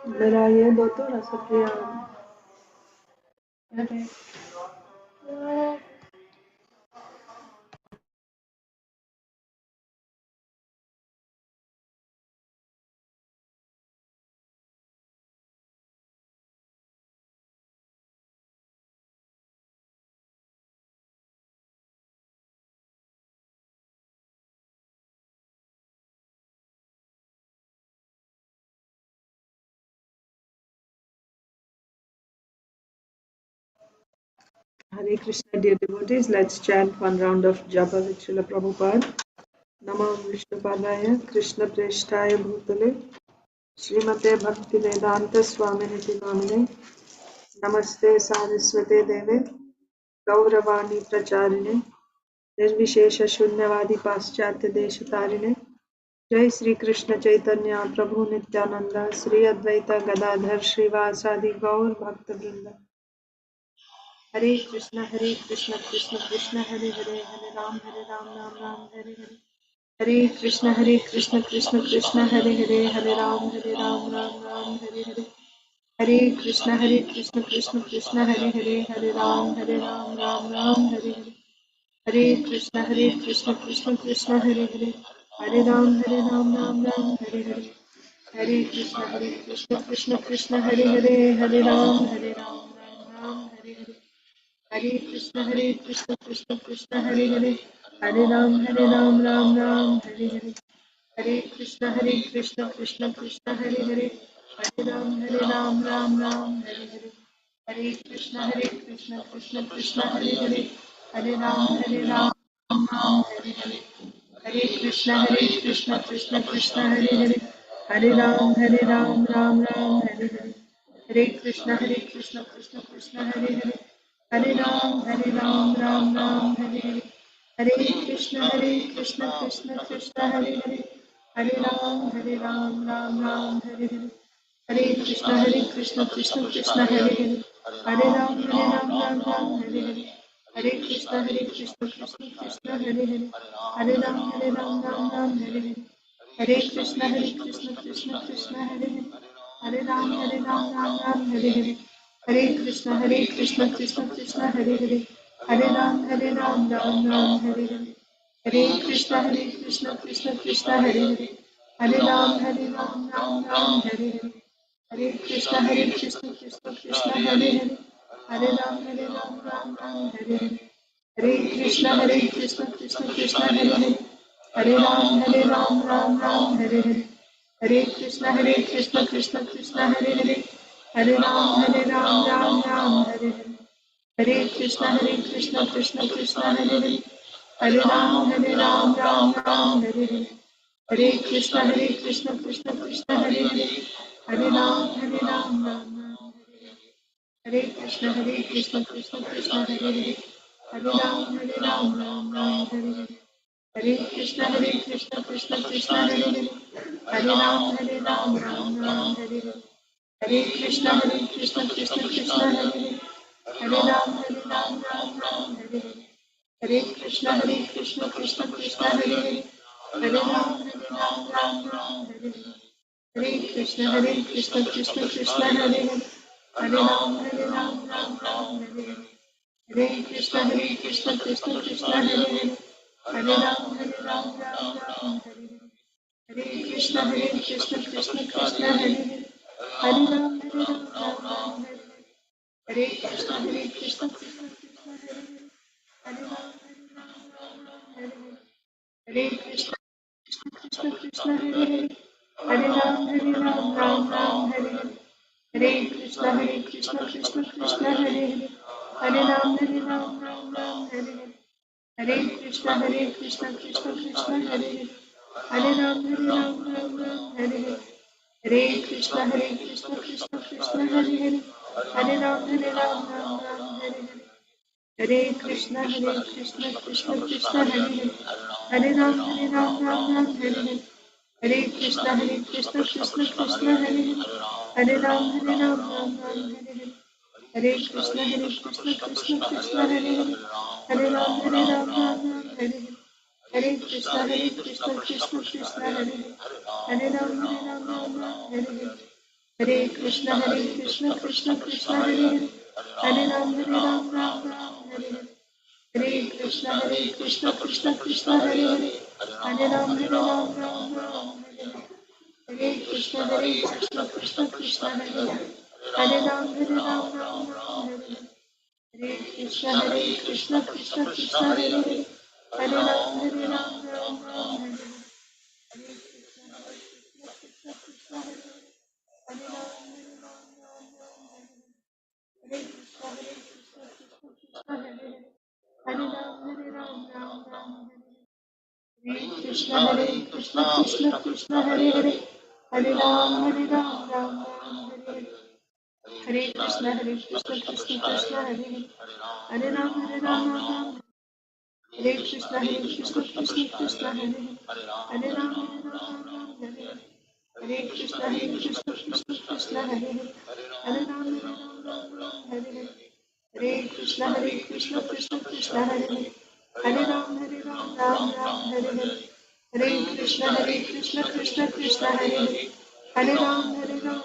मेरा ये दो तो रसप्रिया अरे Hare Krishna, dear devotees, let's chant one round of japa with Srila Prabhupada. Namo Vishnupadaya, Krishna Preshtaya Bhutale, Srimate Bhakti Vedanta Swaminiti Namine, Namaste Saraswate Deve, Gauravani Pracharine, Nirvishesha Shunyavadi Paschatya Deshatarine, Jai Sri Krishna Chaitanya Prabhu Nityananda, Sri Advaita Gadadhar Srivasadi Gaur Bhakta Vrinda. Hare Krishna, Krishna Krishna, Hare Hare, Hare Ram, Ram Ram, Hare Hare. Hare Krishna, Krishna Krishna, Hare Hare, Hare Ram, Ram Ram, Hare Hare. Hare Krishna, Krishna Krishna, Hare Hare, Hare Ram, Ram Ram, Hare Hare. Hare Krishna, Krishna Krishna, Hare Hare, Hare Ram, Ram Ram, Hare Hare. Hare Krishna, Krishna Hare Hare, Hare Ram, Ram Ram, Hare Hare. Hare Krishna, Krishna Krishna, Hare Hare, Hare Ram, Ram Ram, Hare Hare. Hare Krishna, Krishna Krishna, Hare Hare, Hare Ram, Ram Ram, Hare Hare. Hare Krishna, Krishna Krishna, Hare Hare, Hare Ram, Ram, Hare Hare. Hare Krishna, Krishna Krishna, Hare Hare, Hare Ram, Ram Ram, Hare Hare. Hare Krishna, Krishna Krishna, Hare Hare, Hare Ram, Ram Ram, Hare Hare. Hare Krishna, Krishna Krishna, Hare Hare, Hare Ram, Ram Ram, Hare Hare. Hare Krishna, Krishna Krishna, Hare Hare, Hare Ram, Ram, Hare Hare. Hare Krishna, Krishna Krishna, Hare Hare, Hare Ram, Ram, Hare Hare. Hare Krishna, Krishna Krishna, Hare Hare, Hare Ram, Ram, Hare Hare. Hare Krishna, Krishna Krishna, Hare Hare, Hare Ram, Ram, Hare Hare. Hare Krishna, Krishna Krishna, Hare Hare, Hare Ram, Ram, Hare Hare. Hare Krishna, Krishna Krishna, Hare Hare, Hare Ram, Ram, Hare Hare. Hare Krishna, Krishna Krishna, Hare Hare, Hare Ram, Ram, Hare Hare. Hare Krishna, Krishna Krishna, Hare Hare, Hare Ram, Ram, Hare Hare. Hare Krishna, Krishna Krishna, Hare Hare, Hare Ram, Ram, Hare Hare. Hare Krishna, Krishna Krishna, Hare Hare, Hare Ram, Ram. Hare Krishna, Krishna Krishna, Hare Hare, Hare Ram, Ram, Hare Hare. Hare Krishna, Krishna Krishna, Hare Hare, Hare Ram, Ram, Hare Hare. Hare Krishna, Krishna Krishna, Hare Hare, Hare Ram, Ram, Hare Hare. Hare Krishna, Krishna Krishna, Hare Hare, Hare Ram, Hare Hare. Hare Krishna, Krishna Krishna, Hare Hare, Hare Ram, Ram, Hare Hare. Hare Krishna, Krishna Krishna, Hare Hare, Hare Ram, Ram, Hare Hare. Hare Krishna, Krishna Krishna, Hare Hare, Hare Ram, Ram, Hare Hare. Hare Krishna, Krishna Krishna, Hare Hare, Hare Ram, Ram, Hare Hare. Hare Krishna, Krishna Hare Hare, Hare Ram, Ram, Hare Hare. Hare Krishna, Krishna Krishna, Hare Hare, Hare Ram, Ram, Hare Hare. Hare Krishna, Krishna Krishna, Hare Hare, Hare Ram, Hare Hare. Hare Krishna, Krishna Krishna, Hare Hare, Hare Ram, Ram, Hare Hare. Hare Krishna, Krishna Krishna, Hare Hare, Hare Ram, Ram, Hare Hare. Hare Krishna, Krishna Krishna, Hare Hare, Hare Ram, Hare Hare. Hare Krishna, Krishna Hare Hare, Hare Ram, Hare Hare. Hare Krishna, Krishna Krishna, Hare Hare, Hare Ram, Hare Hare. Hare Krishna Krishna Krishna Hare Hare, Hare Ram Ram Hare Hare. Hare Krishna Krishna Krishna Hare Hare, Hare Ram Ram Hare Hare. Hare Krishna Krishna Krishna Hare Hare, Hare Ram Ram Hare Hare. Hare Krishna Krishna Krishna Hare Hare, Hare Ram Ram Hare Hare. Hare Krishna Krishna Krishna Hare Hare, Hare Ram Ram Hare Hare. Hare Krishna Krishna Krishna Hare Hare, Hare Ram Ram Hare Hare. Hare Krishna Krishna Krishna Hare Hare, Hare Ram Ram Hare Hare. Hare Krishna Krishna Krishna Hare Hare, Hare Ram Ram. Hare Krishna Krishna Krishna Hare Hare, Hare Ram Hare Hare. Hare Krishna Krishna Krishna Hare Hare, Hare Ram Hare Hare. Hare Krishna Krishna Krishna Hare Hare, Hare Ram Hare Hare.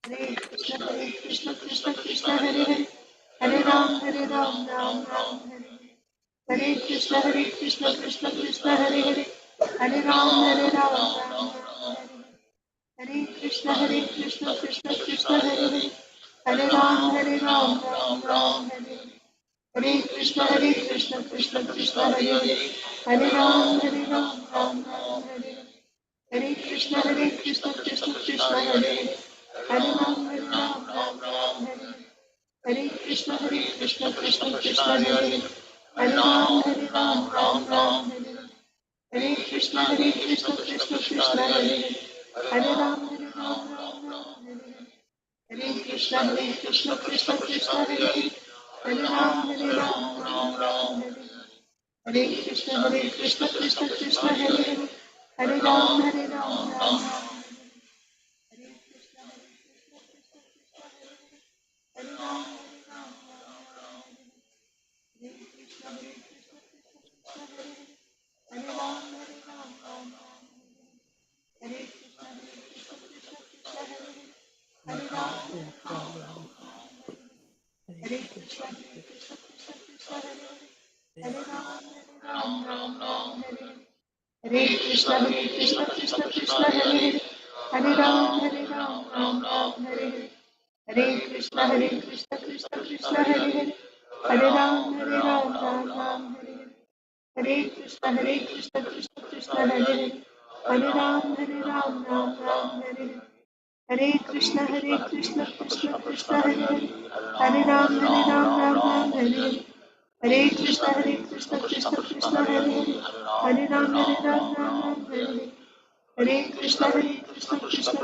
Hare Krishna Krishna Krishna Hare Hare, Hare Ram Hare Hare. Hare Krishna Krishna Krishna Hare Hare, Hare Ram Hare Hare. Hare Krishna Krishna Krishna Hare Hare, Hare Ram Ram Hare. Hare Krishna Krishna Krishna Hare Hare, Hare Ram Ram Hare. Hare Krishna Krishna Krishna Hare Hare, Hare Ram Ram Hare. Hare Krishna Krishna Krishna Hare Hare, Hare Ram Ram Hare. Hare Krishna Krishna Krishna Hare Hare, Hare Ram Ram Hare. Hare Krishna Krishna Krishna Hare Hare, Hare Ram Ram Hare. Hare Krishna Krishna Krishna Hare Hare, Hare Ram Hare. Hare Krishna Krishna Krishna Hare Hare, Hare Ram Ram Hare. Hare Krishna Krishna Krishna Hare Hare, Hare Ram Ram. Hare Krishna Krishna Krishna Hare Hare, Hare Ram Ram. Hare Krishna Krishna Krishna Hare Hare, Hare Ram Ram. Hare Krishna Krishna Krishna Hare Hare, Hare Ram Hare Hare Krishna Krishna, Krishna Krishna Hare Hare, Hare Hare Ram Hare Hare. Hare Krishna Krishna Krishna Hare Hare, Hare Ram Hare Hare. Hare Krishna Krishna Krishna Hare Hare, Hare Ram Hare Hare. Hare Krishna Krishna Krishna Hare Hare, Hare Ram Hare Hare. Hare Krishna Krishna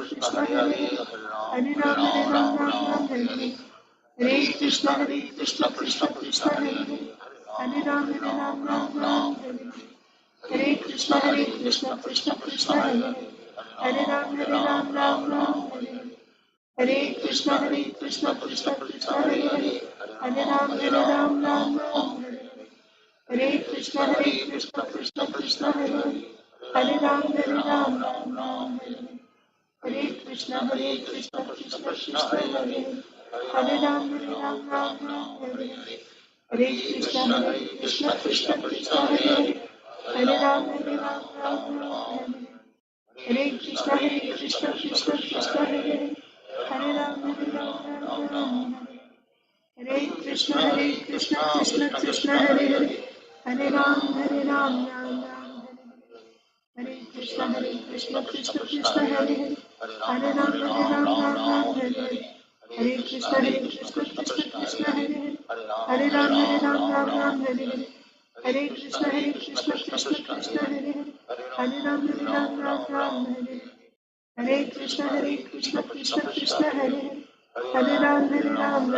Krishna Hare Hare, Hare Ram Hare Hare. Hare Krishna Krishna Krishna Hare Hare, Hare Ram Hare Hare. Hare Krishna Krishna Krishna Hare Hare, Hare Ram Hare Hare. Hare Krishna Krishna Krishna Hare Hare, Hare Ram Hare Hare. Hare Krishna Krishna Krishna Hare Hare, Hare Ram Hare Hare. Hare Krishna Krishna Krishna Hare Hare, Hare Ram Hare Hare. Hare Krishna Krishna Krishna Hare Hare, Hare Ram Hare Hare. Hare Krishna Krishna Krishna Hare Hare, Hare Ram Hare Hare. Hare Krishna Krishna Krishna Hare Hare, Hare Ram Hare. Hare Krishna Krishna Krishna Hare Hare, Hare Ram Hare. Hare Krishna Krishna Krishna Hare Hare, Hare Ram Ram Hare. Hare Krishna Krishna Krishna Hare Hare, Hare Ram Hare. Hare Krishna Krishna Krishna Hare Hare, Hare Ram Hare. Hare Krishna Krishna Krishna Hare Hare, Hare Ram Hare. Hare Krishna Krishna Krishna Hare Hare, Hare Ram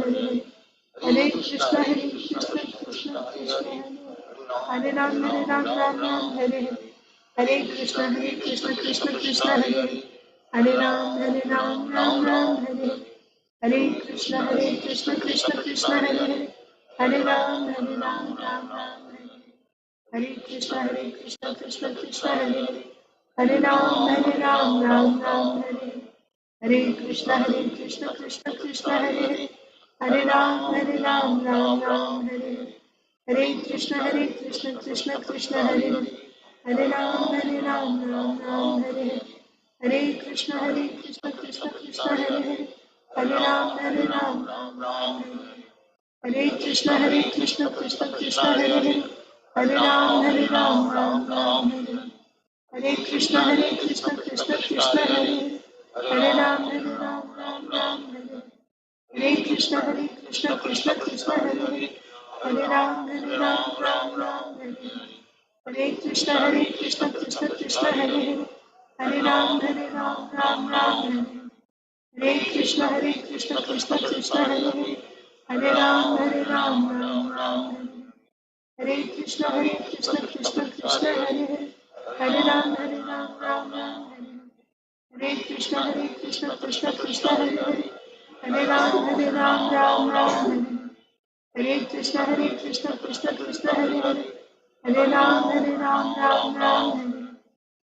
Hare. Hare Krishna Krishna Krishna Hare Hare Ram Hare. Hare Krishna Krishna Krishna Hare Hare, Hare Ram Hare. Hare Krishna Krishna Krishna Hare Hare, Hare Ram Hare. Hare Krishna, Krishna Krishna, Hare Hare, Hare Ram, Ram Ram, Hare Hare. Hare Krishna, Krishna Krishna, Hare Hare, Hare Ram, Ram Hare Hare. Hare Krishna, Krishna Krishna, Hare Hare, Hare Ram, Ram Hare Hare. Hare Krishna, Krishna Krishna, Hare Hare, Hare Ram, Ram Hare Hare. Hare Krishna, Krishna Krishna, Hare Hare, Hare Ram, Ram Hare Hare. Hare Krishna, Krishna Krishna, Hare Hare, Hare Ram, Ram Hare Hare. Hare Krishna, Krishna Krishna, Hare Hare, Hare Ram, Ram Hare Hare. Hare Krishna, Krishna Krishna, Hare Hare, Hare Ram, Ram Hare Hare. Hare Krishna, Krishna Krishna, Hare Hare, Hare Ram, Ram Hare Hare. Hare Krishna, Krishna Krishna, Hare Hare, Hare Ram, Ram Hare Hare. Hare Krishna, Krishna Krishna, Hare Hare, Hare Ram, Ram Hare Hare. Hare Krishna, Krishna Krishna, Hare Hare, Hare Ram, Ram Hare Hare.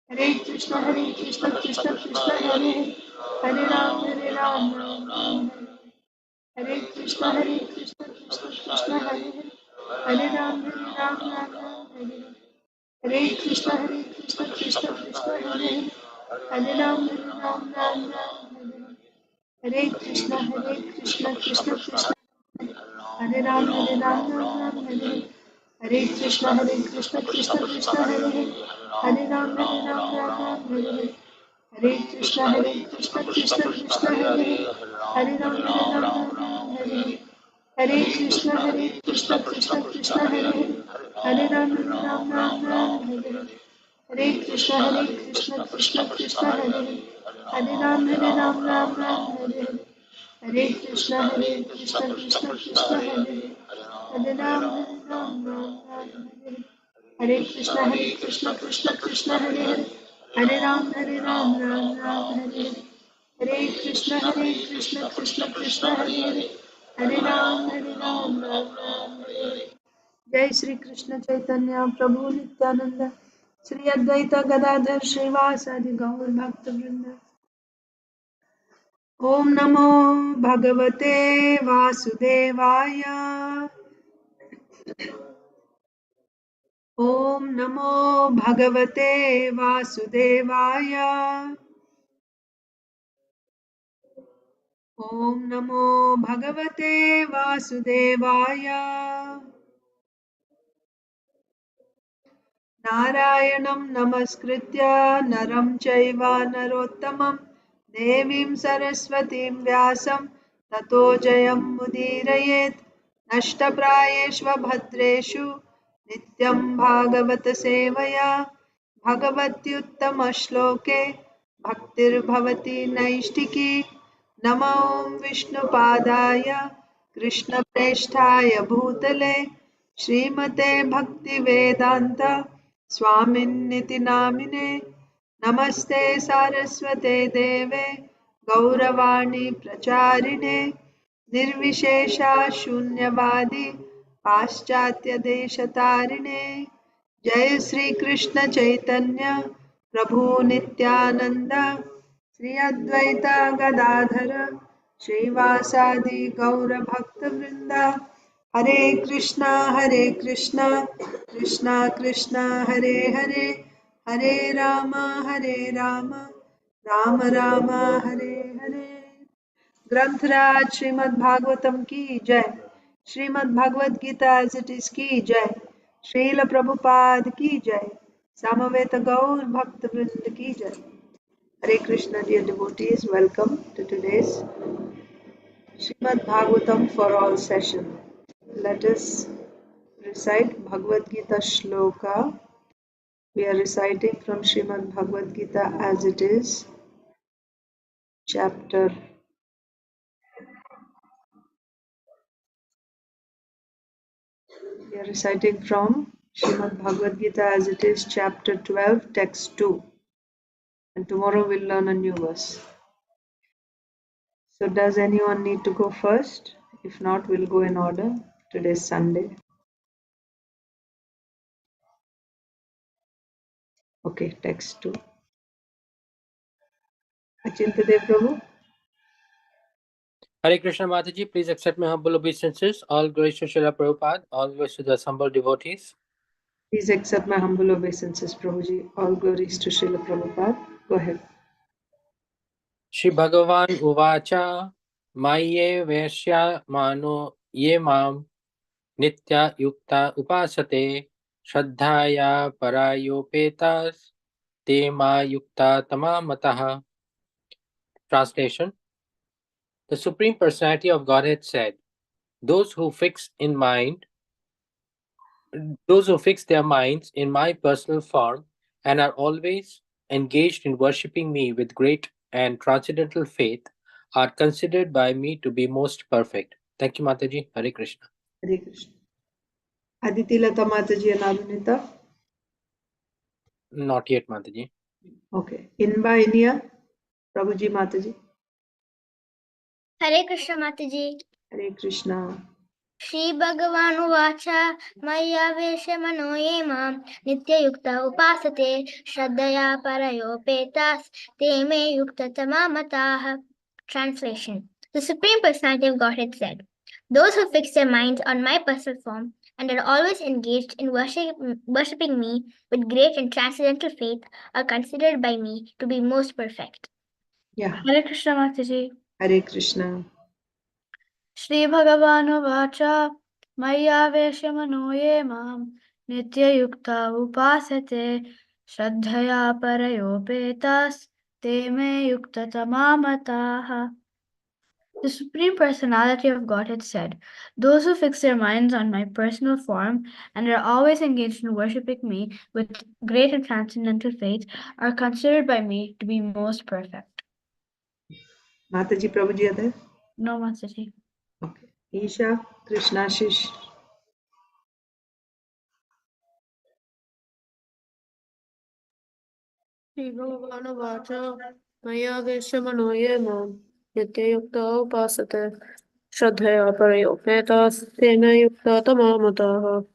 Hare Krishna, Krishna Krishna, Hare Hare, Hare Ram, Ram Hare Hare. Hare Krishna, Krishna Hare Hare, Hare Ram, Hare Hare. Hare Krishna, Krishna Krishna, Hare Hare, Hare Ram, Hare Hare. Hare Krishna, Krishna Krishna, Hare Ram, Ram Hare Hare. Hare Krishna, Krishna Krishna, Hare Hare, Hare Ram, Hare Hare. Hare Krishna, Krishna Hare Hare, Hare Ram, Hare Hare. Hare Krishna, Krishna Hare Hare, Hare Ram, Hare Hare. Hare Krishna, Krishna Hare Hare, Hare Ram, Hare Hare. Hare Krishna, Krishna Hare Hare, Hare Ram, Hare Hare. Hare Krishna, Krishna Hare Hare, Hare Ram, Ram Hare Hare. Hare Krishna, Krishna Hare Hare, Hare Ram, Ram Hare Hare. जय श्री कृष्ण चैतन्य प्रभु नित्यानंद श्री अद्वैत गदाधर श्रीवासादि गौर भक्त वृंद। ओम नमो भगवते वासुदेवाय। ओम नमो भगवते वासुदेवाय। ओम नमो भगवते वासुदेवाय। नारायणं नमस्कृत्य नरं चैव नरोत्तमं देवीं सरस्वतीं व्यासं ततो जयमुदीरयेत्। नष्टप्रायेष्वभद्रेषु नित्यं भागवतसेवया भगवत्युत्तमश्लोके भक्तिर्भवति नैष्टिकी। नमो विष्णुपादाय कृष्णप्रेष्ठाय भूतले श्रीमते भक्तिवेदान्त स्वामिन्निति नामिने। नमस्ते सारस्वते देवे गौरवाणी प्रचारिणे निर्विशेषा शून्यवादी पाश्चात्यदेशतारिणे। जय श्री कृष्ण चैतन्य प्रभु नित्यानंद श्री अद्वैत गदाधर श्रीवासादि गौर भक्त वृंद। हरे कृष्णा, कृष्णा कृष्णा हरे हरे, हरे राम, राम राम हरे हरे। ग्रंथराज श्रीमद् भागवतम की जय। Srimad Bhagavad Gita as it is की जय। श्रील प्रभुपाद की जय। समवेत गौर भक्त वृंद की जय। Hare Krishna, dear devotees, welcome to today's Srimad Bhagavatam for all session. Let us recite Bhagavad Gita Sloka. We are reciting from Srimad Bhagavad Gita as it is, chapter. We are reciting from Srimad Bhagavad Gita as it is, chapter 12, text 2. And tomorrow we'll learn a new verse. So does anyone need to go first? If not, we'll go in order. Today's Sunday. Okay, text 2. Achintadev Prabhu. Hare Krishna Mataji, please accept my humble obeisances. All glories to Srila Prabhupada, all glories to the assembled devotees. Please accept my humble obeisances, Prabhuji. All glories to Srila Prabhupada. Go ahead. Shri Bhagavan Uvacha Maye Vaishya Mano Ye Mam Nitya Yukta Upasate Shraddhaya Parayopetas Te Ma Yukta Tamamataha. Translation. The Supreme Personality of Godhead said, Those who fix their minds in my personal form and are always engaged in worshipping me with great and transcendental faith are considered by me to be most perfect. Thank you, Mataji. Hare Krishna. Hare Krishna. Aditi Lata Mataji and Arunita. Not yet, Mataji. Okay. Inba Inia. Prabhuji Mataji. Hare Krishna Mataji. Hare Krishna. Shri Bhagavanu Vacha Maya Vesha Mano Ye Mam Nitya Yukta Upasate Shraddhaya Parayopetas Te Me Yukta Tamamataha. Translation. The Supreme Personality of Godhead said, Those who fix their minds on my personal form and are always engaged in worshipping me with great and transcendental faith are considered by me to be most perfect. Yeah. Hare Krishna Mataji. Hare Krishna. Shri Bhagavanu Vacha Mayavesha Mano Ye Mam Nitya Yukta Upasate Shraddhaya Parayopetas Te Me Yukta Tamamataha. The Supreme Personality of Godhead said, Those who fix their minds on my personal form and are always engaged in worshipping me with great and transcendental faith are considered by me to be most perfect. Mataji Prabhuji are there? No, Mataji. Okay. Isha Krishnashish. Shri Bhagavana Vacha Maya Vesha Mano Ye Mam Nitya Yukta Upasate Shraddhaya Parayopetas Tena Yukta Tamamataha.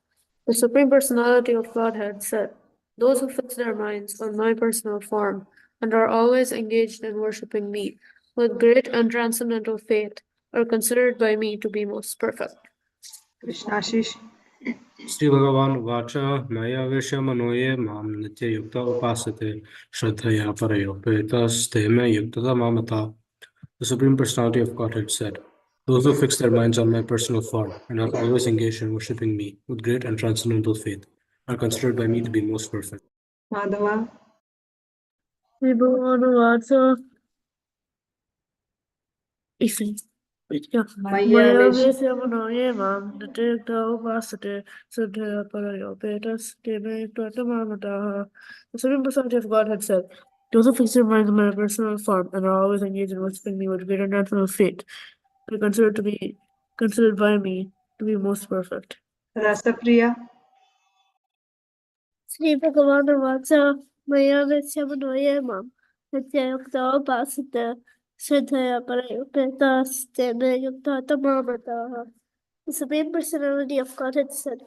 The Supreme Personality of Godhead said, Those who fix their minds on my personal form and are always engaged in worshipping me with great and transcendental faith are considered by me to be most perfect. Krishnashish. Sri Bhagavan Vacha Maya Vesha Manoye Mam Nitya Yukta Upasate Shraddhaya Parayopetas Teme Yukta Mamata. The Supreme Personality of Godhead said, Those who fix their minds on my personal form and are always engaged in worshipping me with great and transcendental faith are considered by me to be most perfect. Madhava. Shri Bhagavana Vacha Maya Maya Vesha. Vesha Mano Ye Mam Nitya Yukta Upasate Shraddhaya Parayopetas Teme Yukta Tamamataha. The Supreme Personality of God had said, Those who fix their minds on my personal form and are always engaged in worshipping me with great and natural faith are considered by me to be most perfect. Rasapriya. Shri Bhagavana Vacha Maya Vesha Mano Ye Mam Nitya Yukta Upasate Shraddhaya Parayopetas Teme Yukta Tamamataha. The Supreme Personality of Godhead said,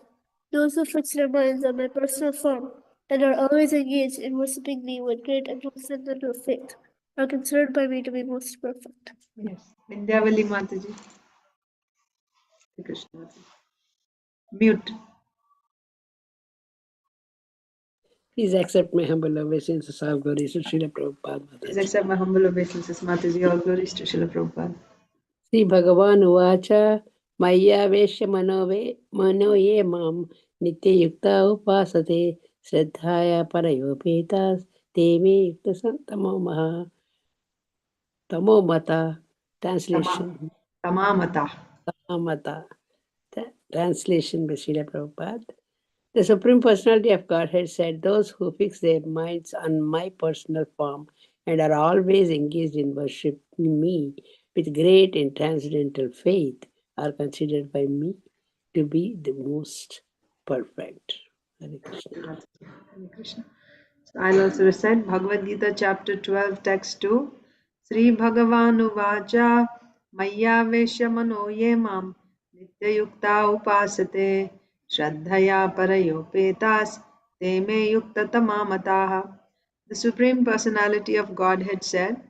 Those who fix their minds on my personal form and are always engaged in worshipping me with great and transcendental faith are considered by me to be most perfect. Yes. Vindhyavali Mataji. Hare Krishna. Mute. Please accept my humble obeisances of glories to Srila Prabhupada Please Mataji. accept my humble obeisances, Mataji. All glories to Srila Prabhupada. Sri Bhagavan Uvacha Maya Vesha Mano Ye Mam Nitya Yukta Upasate Shraddhaya Parayopetas Te Me Yukta Tamomata. Translation. Tamamata. Tamamata. Translation by Srila Prabhupada. The Supreme Personality of Godhead said, Those who fix their minds on my personal form and are always engaged in worshiping me with great and transcendental faith are considered by me to be the most perfect. Hare Krishna. Hare Krishna. So I'll also recite Bhagavad Gita chapter 12 text 2. Sri Bhagavanu Vacha Maya Vesha Mano Ye Mam Nitya Yukta Upasate Shraddhaya Parayopetas te me yuktatama mataha. The Supreme Personality of Godhead said,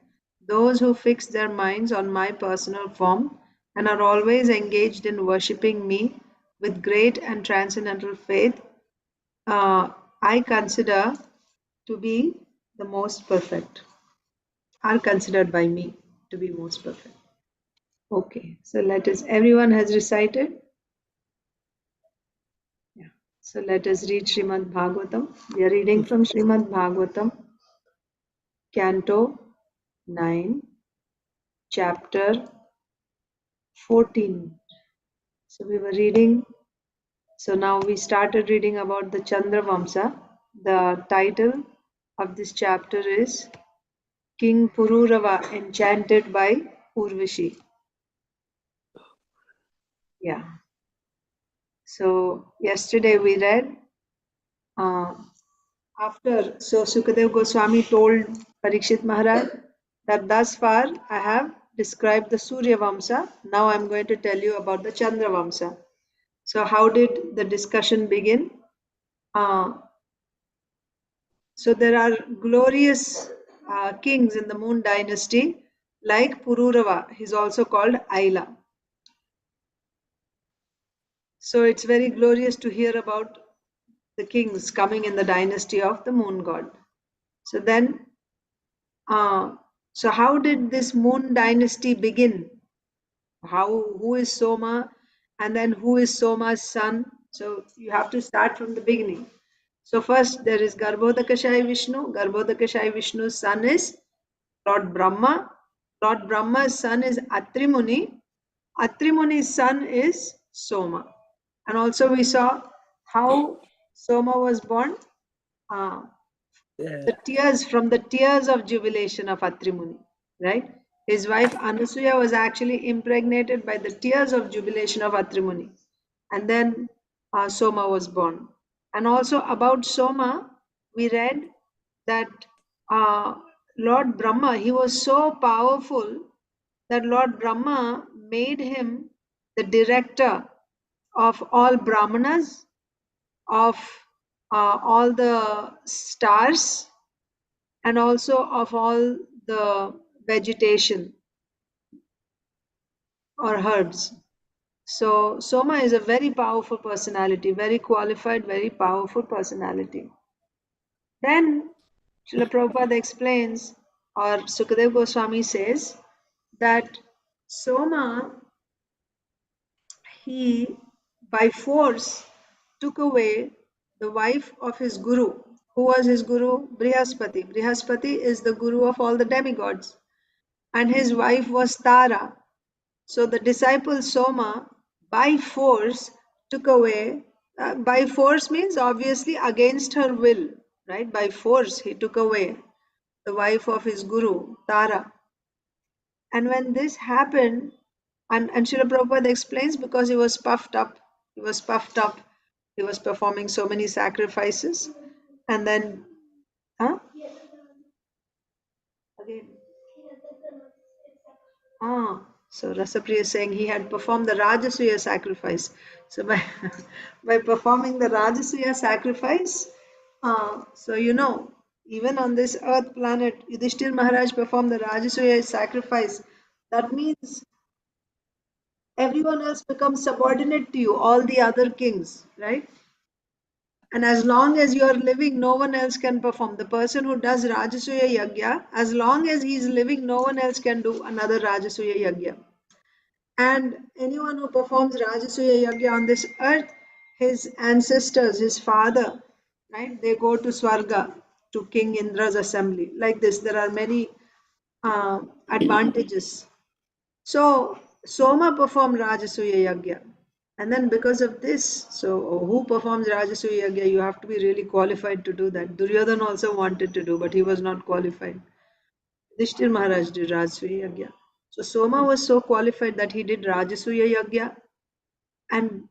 those who fix their minds on my personal form and are always engaged in worshipping me with great and transcendental faith, I consider to be the most perfect, are considered by me to be most perfect. Okay, so let us, everyone has recited? Yeah. So let us read Srimad Bhagavatam. We are reading from Srimad Bhagavatam, Canto 9, Chapter 14. So we were reading, so now we started reading about the Chandra Vamsa. The title of this chapter is King Pururava enchanted by Urvashi. Yeah. So yesterday we read so Sukadev Goswami told Parikshit Maharaj that thus far I have described the Surya Vamsa. Now I'm going to tell you about the Chandra Vamsa. So how did the discussion begin? So there are glorious kings in the Moon dynasty like Pururava. He's also called Aila. So it's very glorious to hear about the kings coming in the dynasty of the Moon God. So then, so how did this Moon dynasty begin? Who is Soma, and then who is Soma's son? So you have to start from the beginning. So first there is Garbhodakashai Vishnu. Garbhodakashai Vishnu's son is Lord Brahma. Lord Brahma's son is Atri Muni. Atri Muni's son is Soma. And also we saw how Soma was born. The tears of jubilation of Atri Muni, right? His wife Anasuya was actually impregnated by the tears of jubilation of Atri Muni. And then Soma was born. And also about Soma, we read that Lord Brahma, he was so powerful that Lord Brahma made him the director of all Brahmanas, of all the stars, and also of all the vegetation or herbs. So Soma is a very powerful personality, very qualified, very powerful personality. Then Srila Prabhupada explains, or Sukadev Goswami says, that Soma, he by force took away the wife of his guru. Who was his guru? Brihaspati. Brihaspati is the guru of all the demigods. And his wife was Tara. So the disciple Soma, by force, took away. By force means obviously against her will, right? By force, he took away the wife of his guru, Tara. And when this happened, and Srila Prabhupada explains, because he was puffed up, he was puffed up, he was performing so many sacrifices, and then, huh? Again. So Rasapriya is saying he had performed the Rajasuya sacrifice. So by, by performing the Rajasuya sacrifice, so even on this earth planet, Yudhishthir Maharaj performed the Rajasuya sacrifice. That means everyone else becomes subordinate to you, all the other kings, right? And as long as you are living, no one else can perform. The person who does Rajasuya Yagya, as long as he is living, no one else can do another Rajasuya Yagya. And anyone who performs Rajasuya Yagya on this earth, his ancestors, his father, right, they go to Swarga, to King Indra's assembly. Like this, there are many advantages. So Soma performed Rajasuya Yagya. And then because of this, so who performs Rajasuya Yagya? You have to be really qualified to do that. Duryodhana also wanted to do, but he was not qualified. Yudhishthir Maharaj did Rajasuya Yagya. So Soma was so qualified that he did Rajasuya Yagya. And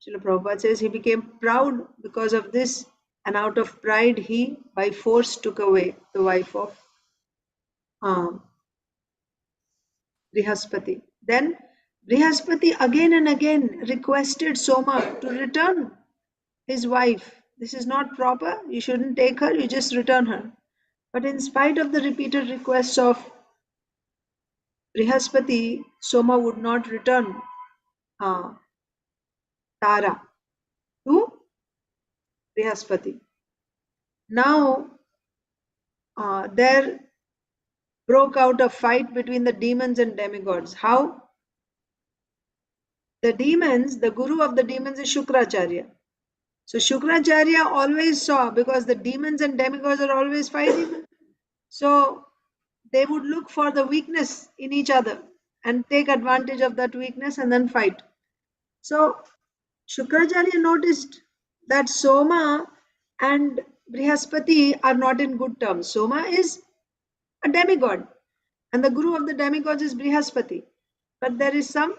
Srila Prabhupada says he became proud because of this. And out of pride, he by force took away the wife of Brihaspati. Then Brihaspati again and again requested Soma to return his wife. this is not proper, you shouldn't take her, you just return her. But in spite of the repeated requests of Brihaspati, Soma would not return Tara to Brihaspati. Now there broke out a fight between the demons and demigods. How? The demons, the guru of the demons is Shukracharya. So Shukracharya always saw, because the demons and demigods are always fighting, so they would look for the weakness in each other and take advantage of that weakness and then fight. So Shukracharya noticed that Soma and Brihaspati are not in good terms. Soma is a demigod and the guru of the demigods is Brihaspati. But there is some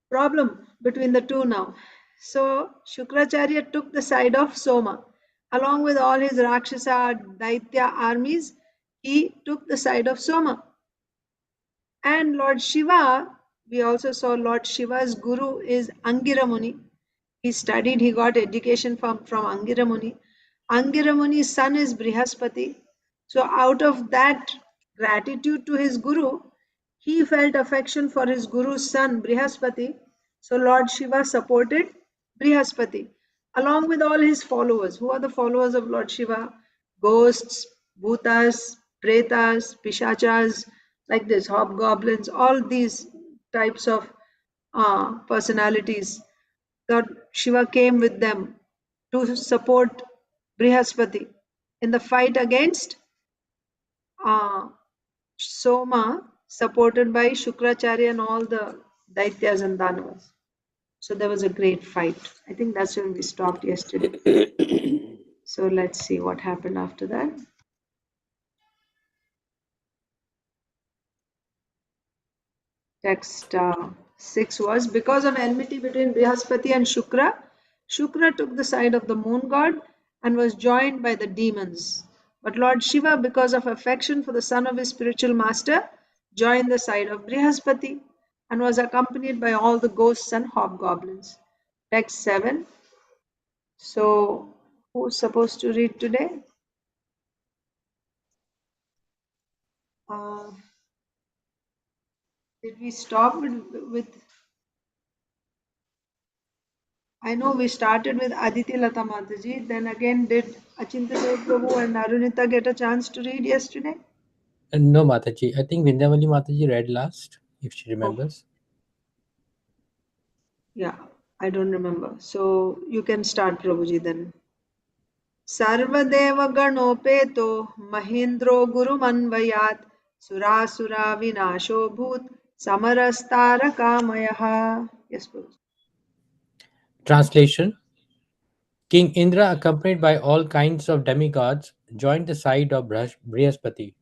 problem between the two now. So Shukracharya took the side of Soma. Along with all his Rakshasa, Daitya armies, he took the side of Soma. And Lord Shiva, we also saw Lord Shiva's guru is Angira Muni. He studied, he got education from Angira Muni. Angira Muni's son is Brihaspati. So out of that gratitude to his guru, he felt affection for his guru's son Brihaspati. So Lord Shiva supported Brihaspati along with all his followers. Who are the followers of Lord Shiva? Ghosts, bhutas, pretas, pishachas, like this, hobgoblins, all these types of personalities. Lord Shiva came with them to support Brihaspati in the fight against Soma, supported by Shukracharya and all the Daityas and Danavas. So there was a great fight. I think that's when we stopped yesterday. So let's see what happened after that. Text 6 was, because of enmity between Brihaspati and Shukra, Shukra took the side of the moon god and was joined by the demons. But Lord Shiva, because of affection for the son of his spiritual master, joined the side of Brihaspati and was accompanied by all the ghosts and hobgoblins. Text 7. So, who's supposed to read today? Did we stop with I know we started with Aditi Lata Mataji, then again did Achinta Dev Prabhu and Arunita get a chance to read yesterday? No, Mataji. I think Vindhyavali Mataji read last, if she remembers. Yeah, I don't remember. So you can start, Prabhuji, then. Sarvadeva Ganopeto Mahindro Gurumanvayat Surasura Vinasho Bhut Samarastara Kamayaha. Yes, Prabhuji. Translation: King Indra, accompanied by all kinds of demigods, joined the side of Brihaspati.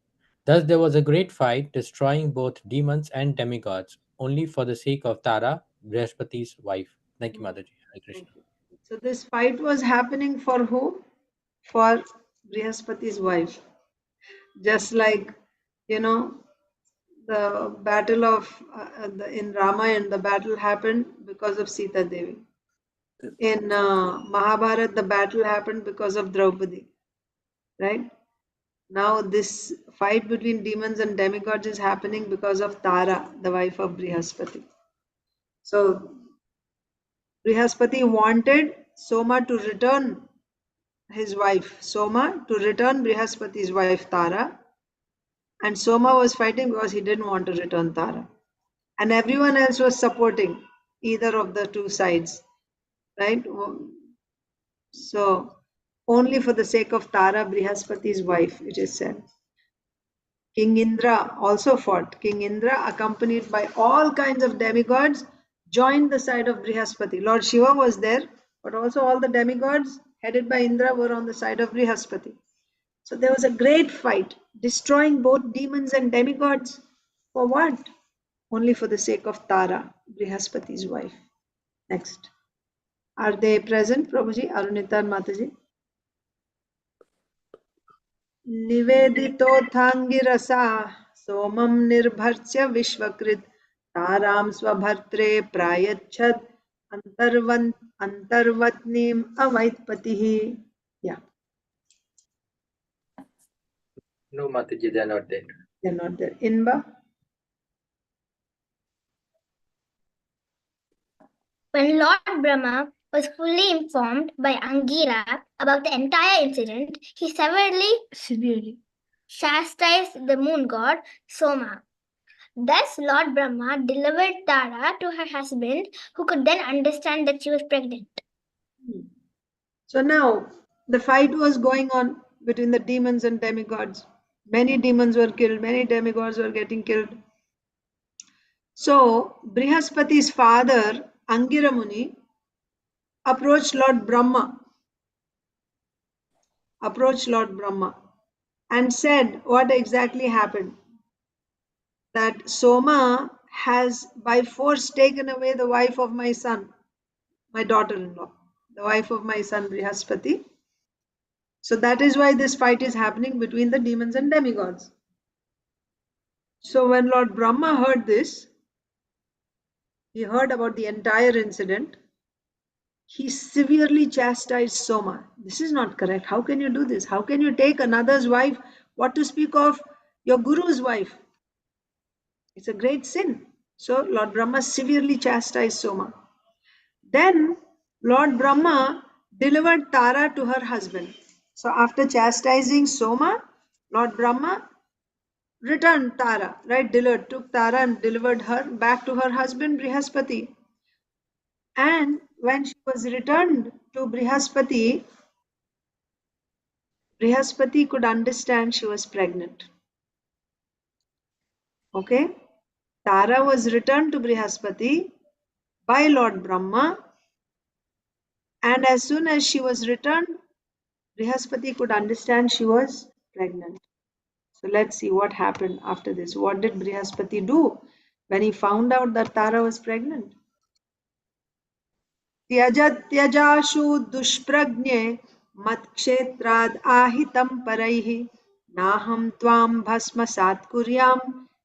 Thus there was a great fight, destroying both demons and demigods, only for the sake of Tara, Brihaspati's wife. Thank you, Mataji. Hare Krishna. Okay. So this fight was happening for whom? For Brihaspati's wife. Just like, you know, the battle of in Ramayana, the battle happened because of Sita Devi. In Mahabharata, the battle happened because of Draupadi, right? Now this fight between demons and demigods is happening because of Tara, the wife of Brihaspati. So Brihaspati wanted Soma to return his wife, Soma to return Brihaspati's wife Tara, and Soma was fighting because he didn't want to return Tara. And everyone else was supporting either of the two sides, right? So only for the sake of Tara, Brihaspati's wife, it is said. King Indra also fought. King Indra, accompanied by all kinds of demigods, joined the side of Brihaspati. Lord Shiva was there, but also all the demigods headed by Indra were on the side of Brihaspati. So there was a great fight, destroying both demons and demigods. For what? Only for the sake of Tara, Brihaspati's wife. Next. Are they present, Prabhuji, Arunita and Mataji? निवेदितोत्थाङ्गिरसा सोमं निर्भर्च्य विश्वकृत् तारां स्वभर्त्रे प्रायच्छत् Antarvatnim avaitpatihi. Yeah, No, Mataji, they are not there. they're not there. Inba? When Lord Brahma was fully informed by Angira about the entire incident, he severely chastised the moon god Soma. Thus, Lord Brahma delivered Tara to her husband, who could then understand that she was pregnant. So now the fight was going on between the demons and demigods. Many demons were killed, many demigods were getting killed. So Brihaspati's father, Angira Muni, approached Lord Brahma and said what exactly happened. That Soma has by force taken away the wife of my son, my daughter-in-law, the wife of my son Brihaspati. So that is why this fight is happening between the demons and demigods. So when Lord Brahma heard this, he heard about the entire incident. He severely chastised Soma. This is not correct. How can you do this? How can you take another's wife? What to speak of your guru's wife? It's a great sin. So Lord Brahma severely chastised Soma. Then Lord Brahma delivered Tara to her husband. So after chastising Soma, Lord Brahma returned Tara, right? Took Tara and delivered her back to her husband Brihaspati. And when she was returned to Brihaspati, Brihaspati could understand she was pregnant. Okay? Tara was returned to Brihaspati by Lord Brahma, and as soon as she was returned, Brihaspati could understand she was pregnant. So let's see what happened after this. What did Brihaspati do when he found out that Tara was pregnant? त्यजाशु दुष्प्रज्ञे मत्क्षेत्राद् आहितं परैः नाहं त्वां भस्मसात् कुर्यां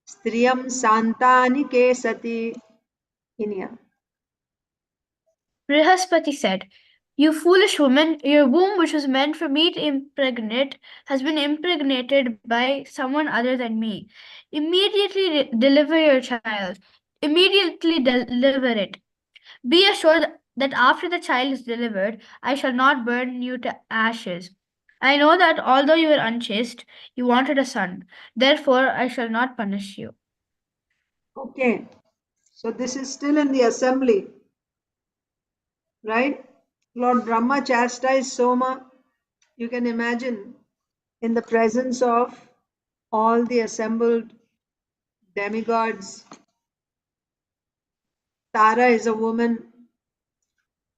स्त्रियं सान्तानिके सति. Inya. Brihaspati said, "You foolish woman, your womb, which was meant for me to impregnate, has been impregnated by someone other than me. Immediately deliver your child. Immediately deliver it. Be assured that after the child is delivered, I shall not burn you to ashes. I know that although you were unchaste, you wanted a son. Therefore, I shall not punish you." Okay, so this is still in the assembly, right? Lord Brahma chastised Soma. You can imagine in the presence of all the assembled demigods. Tara is a woman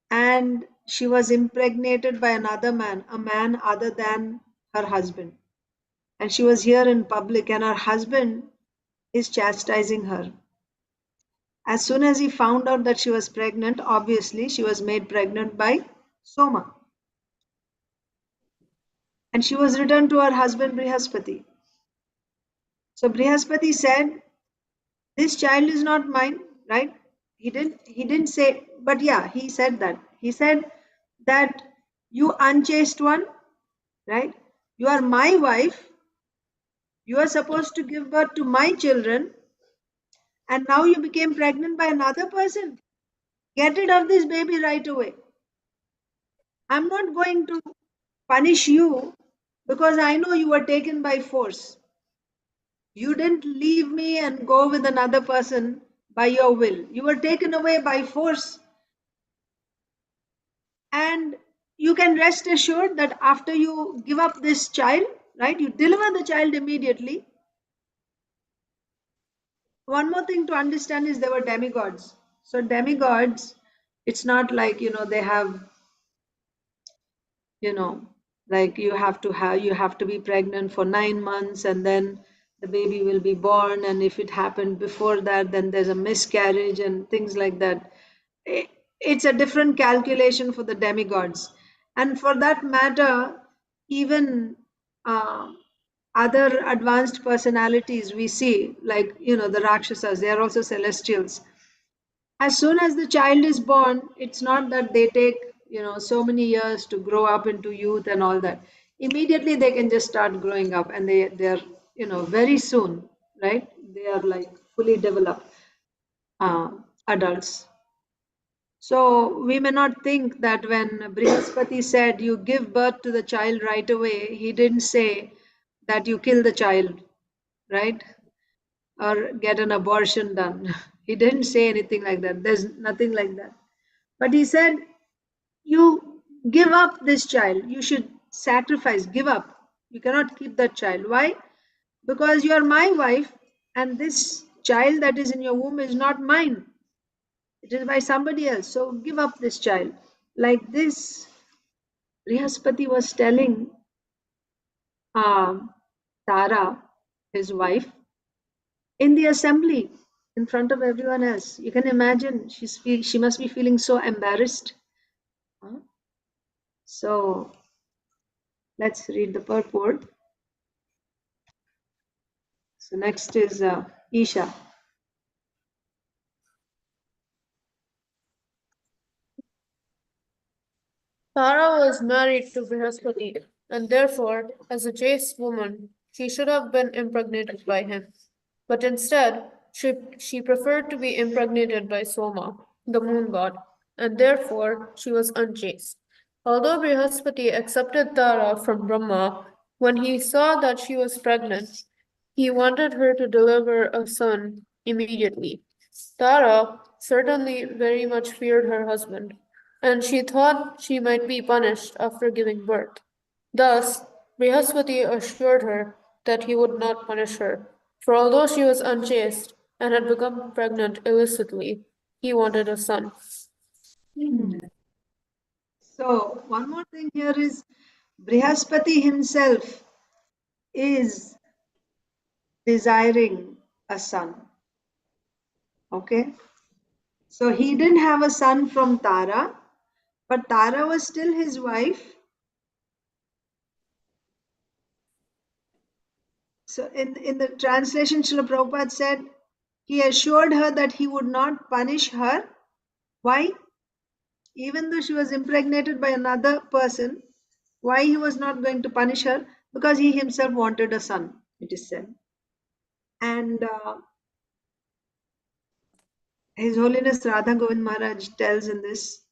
and she was impregnated by another man, a man other than her husband. And she was here in public, and her husband is chastising her. As soon as he found out that she was pregnant, obviously she was made pregnant by Soma. And she was returned to her husband Brihaspati. So Brihaspati said, "This child is not mine," right? He didn't say, but yeah, he said that. He said that you unchaste one, right? You are my wife. You are supposed to give birth to my children, and now you became pregnant by another person. Get rid of this baby right away. I'm not going to punish you because I know you were taken by force. You didn't leave me and go with another person by your will. You were taken away by force. And you can rest assured that after you give up this child, right, you deliver the child immediately. One more thing to understand is there were demigods. So demigods, it's not like, they have, like you have to be pregnant for 9 months and then the baby will be born. And if it happened before that, then there's a miscarriage and things like that. It's a different calculation for the demigods. And for that matter, even other advanced personalities we see, like, the Rakshasas, they are also celestials. as soon as the child is born, it's not that they take, so many years to grow up into youth and all that. Immediately they can just start growing up, and they're, very soon, right? They are like fully developed adults. So we may not think that when Brihaspati said you give birth to the child right away, he didn't say that you kill the child, right? Or get an abortion done. He didn't say anything like that. There's nothing like that. But he said, you give up this child. You should sacrifice, give up. You cannot keep that child. Why? Because you are my wife, and this child that is in your womb is not mine. It is by somebody else. So give up this child. Like this, Brihaspati was telling Tara, his wife, in the assembly in front of everyone else. You can imagine she must be feeling so embarrassed. So let's read the purport. So next is Isha. Tara was married to Brihaspati, and therefore, as a chaste woman, she should have been impregnated by him. But instead, she preferred to be impregnated by Soma, the moon god, and therefore she was unchaste. Although Brihaspati accepted Tara from Brahma, when he saw that she was pregnant, he wanted her to deliver a son immediately. Tara certainly very much feared her husband, and she thought she might be punished after giving birth. Thus, Brihaspati assured her that he would not punish her, for although she was unchaste and had become pregnant illicitly, he wanted a son. So one more thing here is Brihaspati himself is desiring a son. Okay. So he didn't have a son from Tara, but Tara was still his wife. So in the translation, Srila Prabhupada said, he assured her that he would not punish her. Why? Even though she was impregnated by another person, why he was not going to punish her? Because he himself wanted a son, it is said. And His Holiness Radha Govind Maharaj tells in this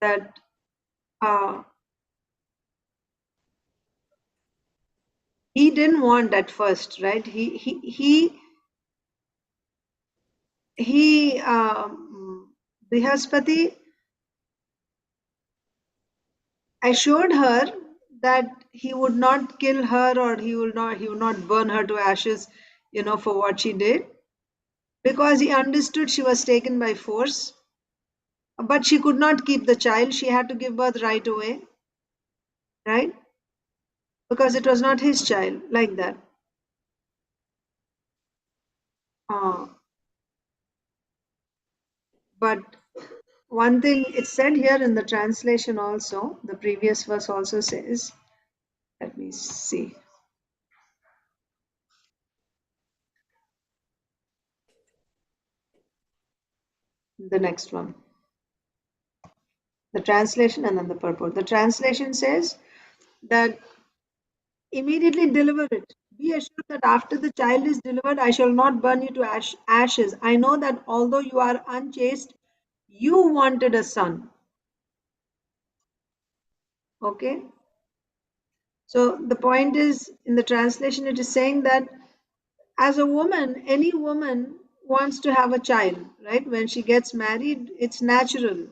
that he didn't want at first, right? Brihaspati assured her that he would not kill her, or he would not burn her to ashes, for what she did, because he understood she was taken by force. But she could not keep the child. She had to give birth right away, right? Because it was not his child, like that. But one thing it's said here in the translation also, the previous verse also says, let me see. The next one. The translation and then the purport. The translation says that immediately deliver it. Be assured that after the child is delivered, I shall not burn you to ashes. I know that although you are unchaste, you wanted a son. Okay? So the point is, in the translation, it is saying that as a woman, any woman wants to have a child, right? When she gets married, it's natural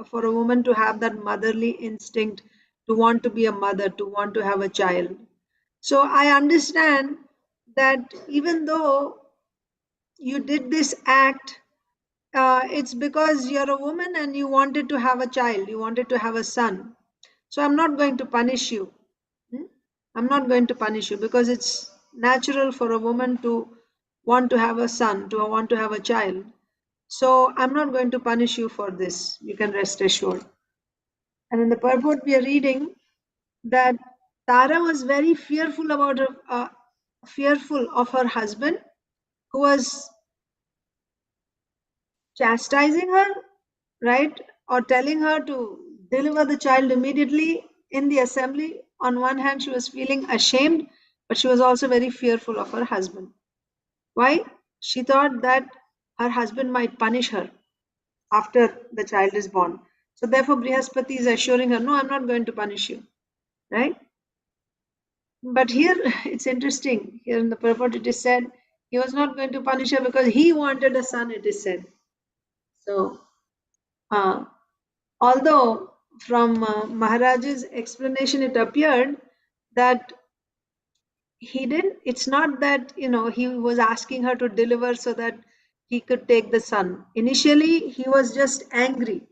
for a woman to have that motherly instinct, to want to be a mother, to want to have a child. So I understand that even though you did this act, it's because you're a woman and you wanted to have a child, you wanted to have a son. So I'm not going to punish you. I'm not going to punish you, because it's natural for a woman to want to have a son, to want to have a child. So I'm not going to punish you for this. You can rest assured. And in the purport, we are reading that Tara was very fearful fearful of her husband, who was chastising her, right? Or telling her to deliver the child immediately in the assembly. On one hand, she was feeling ashamed, but she was also very fearful of her husband. Why? She thought that her husband might punish her after the child is born. So therefore, Brihaspati is assuring her, no, I'm not going to punish you, right? But here it's interesting. Here in the purport, it is said he was not going to punish her because he wanted a son, it is said. So, although from Maharaj's explanation, it appeared that he didn't, it's not that, he was asking her to deliver so that he could take the son. Initially, he was just angry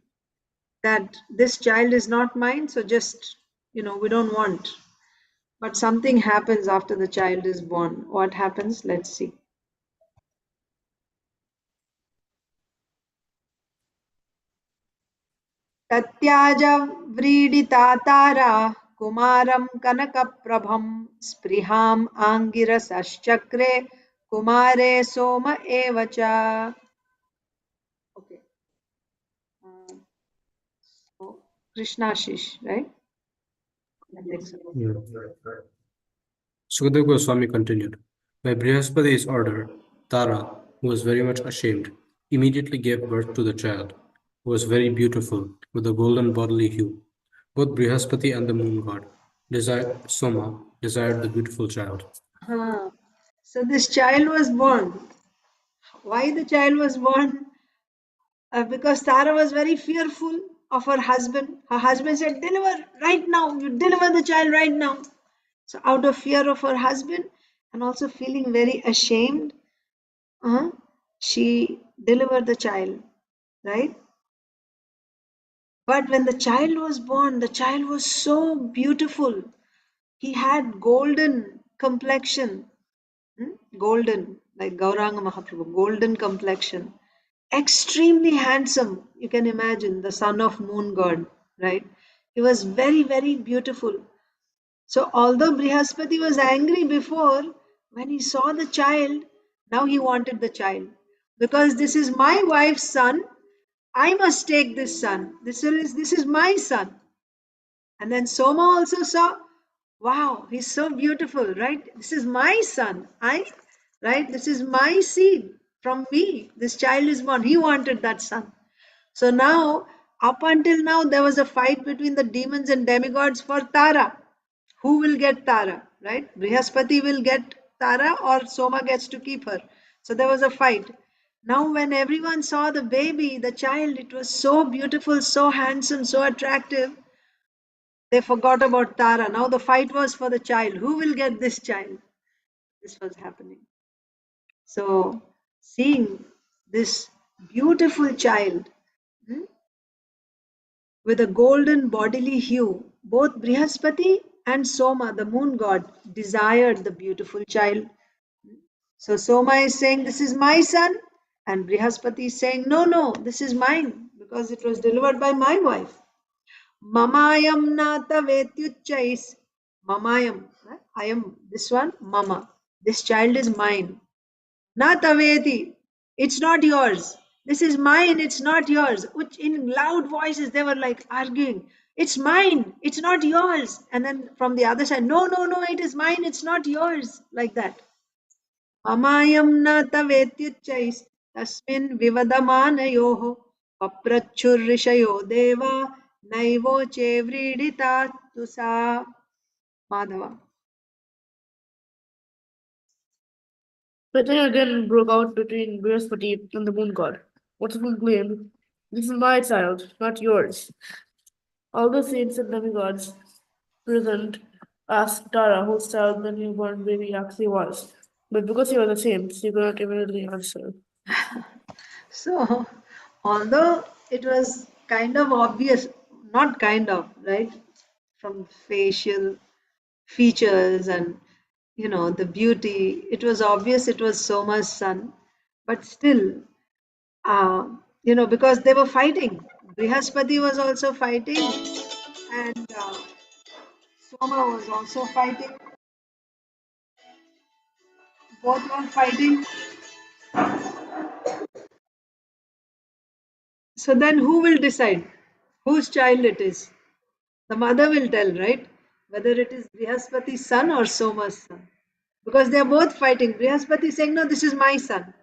that this child is not mine, so just, we don't want. But something happens after the child is born. What happens? Let's see. तत्याज व्रीडिता तारा कुमारं कनकप्रभं स्पृहाम् आङ्गिरसश्चक्रे कुमारे सोम एव च. Okay. So Krishnashish, right? I think so. Yeah. Sukadeva Goswami continued. By Brihaspati's order, Tara, who was very much ashamed, immediately gave birth to the child, who was very beautiful, with a golden bodily hue. Both Brihaspati and the moon god, Soma, desired the beautiful child. So this child was born. Why the child was born? Because Tara was very fearful of her husband. Her husband said, deliver right now. You deliver the child right now. So out of fear of her husband and also feeling very ashamed, she delivered the child, right? But when the child was born, the child was so beautiful. He had golden complexion, golden, like Gauranga Mahaprabhu, golden complexion. Extremely handsome, you can imagine, the son of moon god, right? He was very, very beautiful. So although Brihaspati was angry before, when he saw the child, now he wanted the child. Because this is my wife's son, I must take this son. This is my son. And then Soma also saw, wow, he's so beautiful, right? This is my son. Right? This is my seed from me. This child is born. He wanted that son. So now, up until now, there was a fight between the demons and demigods for Tara. Who will get Tara, right? Brihaspati will get Tara or Soma gets to keep her. So there was a fight. Now, when everyone saw the baby, the child, it was so beautiful, so handsome, so attractive, they forgot about Tara. Now the fight was for the child. Who will get this child? This was happening. So, seeing this beautiful child with a golden bodily hue, both Brihaspati and Soma, the moon god, desired the beautiful child. So Soma is saying, this is my son, and Brihaspati is saying, no, no, this is mine, because it was delivered by my wife. Mamayam nata vetyuchais. Mamayam, I am this one, Mama. This child is mine. Nataveti, it's not yours. This is mine, it's not yours. Which in loud voices they were like arguing. It's mine, it's not yours. And then from the other side, no, no, no, it is mine, it's not yours. Like that. Amayam na tavetyuchais tasmin vivadamanayoho paprachurrishayo deva naivo chevridita tusa. Madhava. Fighting again broke out between Brihaspati and the moon god. One claimed, this is my child, not yours. All the saints and demigods present asked Tara whose child the newborn baby actually was. But because he was a saint, she could not immediately answer. So, although it was kind of obvious, not kind of, right? From facial features and, the beauty, it was obvious it was Soma's son. But still, because they were fighting. Brihaspati was also fighting, and Soma was also fighting. Both were fighting. So then who will decide whose child it is? The mother will tell, right? Whether it is Brihaspati's son or Soma's son. Because they are both fighting. Brihaspati saying, no, this is my son.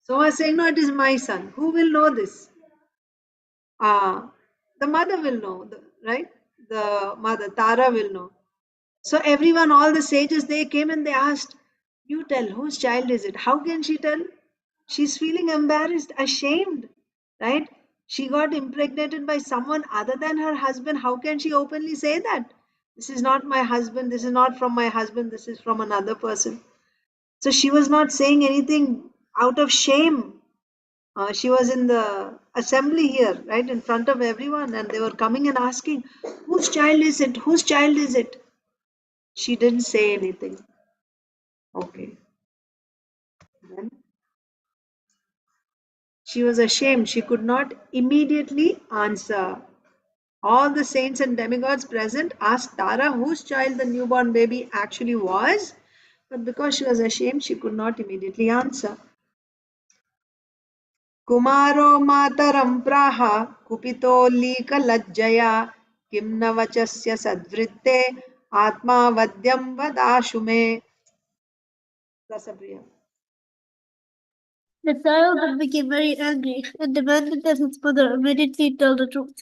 Soma saying, no, it is my son. Who will know this? The mother will know, right? The mother, Tara, will know. So everyone, all the sages, they came and they asked, you tell, whose child is it? How can she tell? She's feeling embarrassed, ashamed, right? She got impregnated by someone other than her husband. How can she openly say that? This is not my husband. This is not from my husband. This is from another person. So she was not saying anything out of shame. She was in the assembly here, right, in front of everyone, and they were coming and asking, whose child is it? Whose child is it? She didn't say anything. Okay. Then she was ashamed. She could not immediately answer. All the saints and demigods present asked Tara whose child the newborn baby actually was, but because she was ashamed, she could not immediately answer. Kumaro mataram praha kupitolika किं न वचस्य सद्वृत्ते आत्मा वद्यं वदाशु मे. Rasapriya. The child then became very angry and demanded that his mother immediately tell the truth.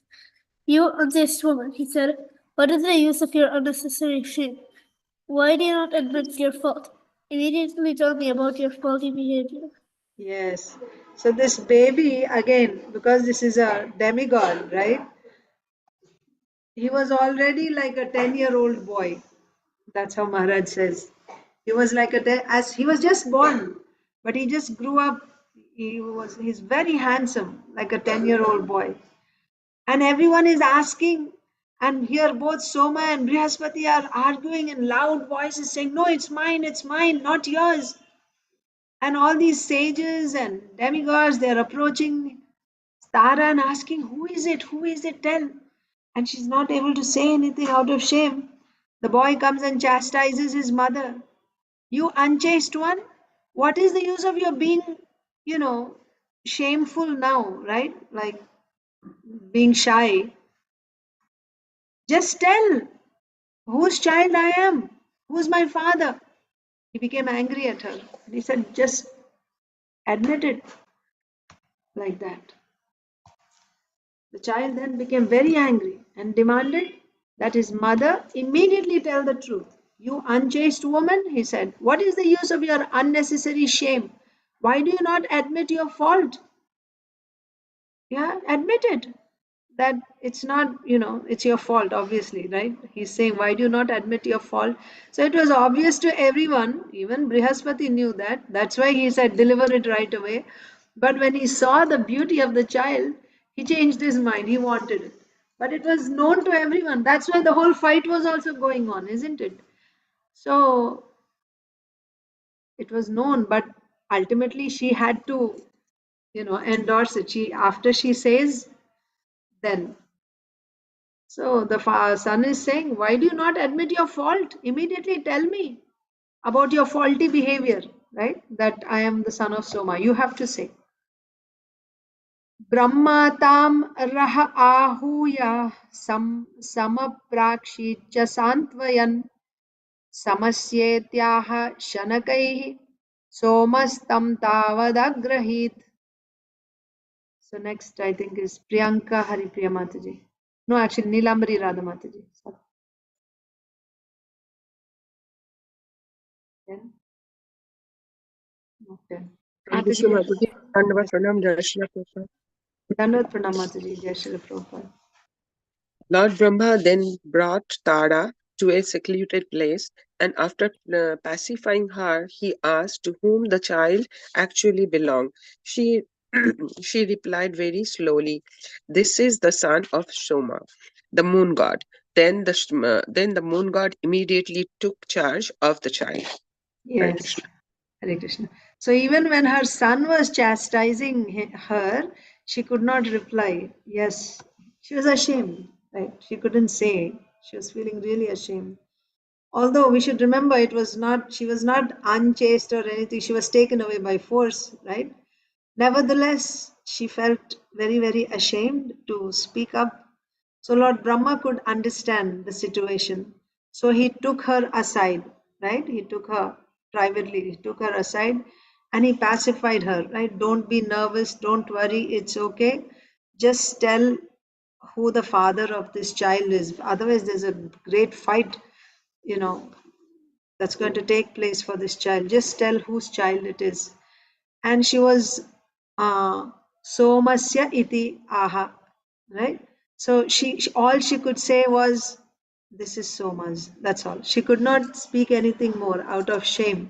You unchaste woman, he said, what is the use of your unnecessary shame? Why do you not admit your fault? Immediately tell me about your faulty behavior. Yes. So this baby, again, because this is a demigod, right? He was already like a 10-year-old boy. That's how Maharaj says. He was like as he was just born, but he just grew up. He's very handsome, like a 10-year-old boy. And everyone is asking, and here both Soma and Brihaspati are arguing in loud voices, saying, no, it's mine, not yours. And all these sages and demigods, they're approaching Tara and asking, who is it? Who is it? Tell. And she's not able to say anything out of shame. The boy comes and chastises his mother. You unchaste one, what is the use of your being, shameful now, right? Like being shy. Just tell whose child I am, who's my father. He became angry at her. He said, just admit it, like that. The child then became very angry and demanded that his mother immediately tell the truth. You unchaste woman, he said, what is the use of your unnecessary shame? Why do you not admit your fault? Yeah, admit it. That it's not, it's your fault, obviously, right? He's saying, why do you not admit your fault? So it was obvious to everyone, even Brihaspati knew that. That's why he said, deliver it right away. But when he saw the beauty of the child, he changed his mind. He wanted it. But it was known to everyone. That's why the whole fight was also going on, isn't it? So it was known, but ultimately she had to, endorse it. After she says, then. So the son is saying, why do you not admit your fault? Immediately tell me about your faulty behavior, right? That I am the son of Soma. You have to say. Brahma tam raha ahuya samaprakshitya santvayan samasyetyaha shanakaihi somastam tavadagrahit. So next I think is Priyanka Haripriya Mataji. No, actually Nilambari Radha Mataji. Sorry. Okay. Vishnu Mataji, Dandavat Pranam, Jai Shri Prabhupada. Dandavat Pranam Mataji, Jai Shri Prabhupada. Lord Brahma then brought Tara to a secluded place, and after pacifying her, he asked to whom the child actually belonged. She she replied very slowly, "This is the son of Soma, the moon god." Then the moon god immediately took charge of the child. Hare Yes. Krishna. Hare Krishna. So even when her son was chastising her, she could not reply. Yes, she was ashamed, right? She couldn't say. She was feeling really ashamed. Although we should remember she was not unchaste or anything. She was taken away by force, right? Nevertheless, she felt very, very ashamed to speak up. So Lord Brahma could understand the situation. So he took her aside, right? He took her privately, he took her aside and he pacified her, right? Don't be nervous, don't worry, it's okay. Just tell who the father of this child is. Otherwise, there's a great fight, you know, that's going to take place for this child. Just tell whose child it is. And she was Somasya iti aha, right? So all she could say was, "This is Soma's." That's all. She could not speak anything more out of shame.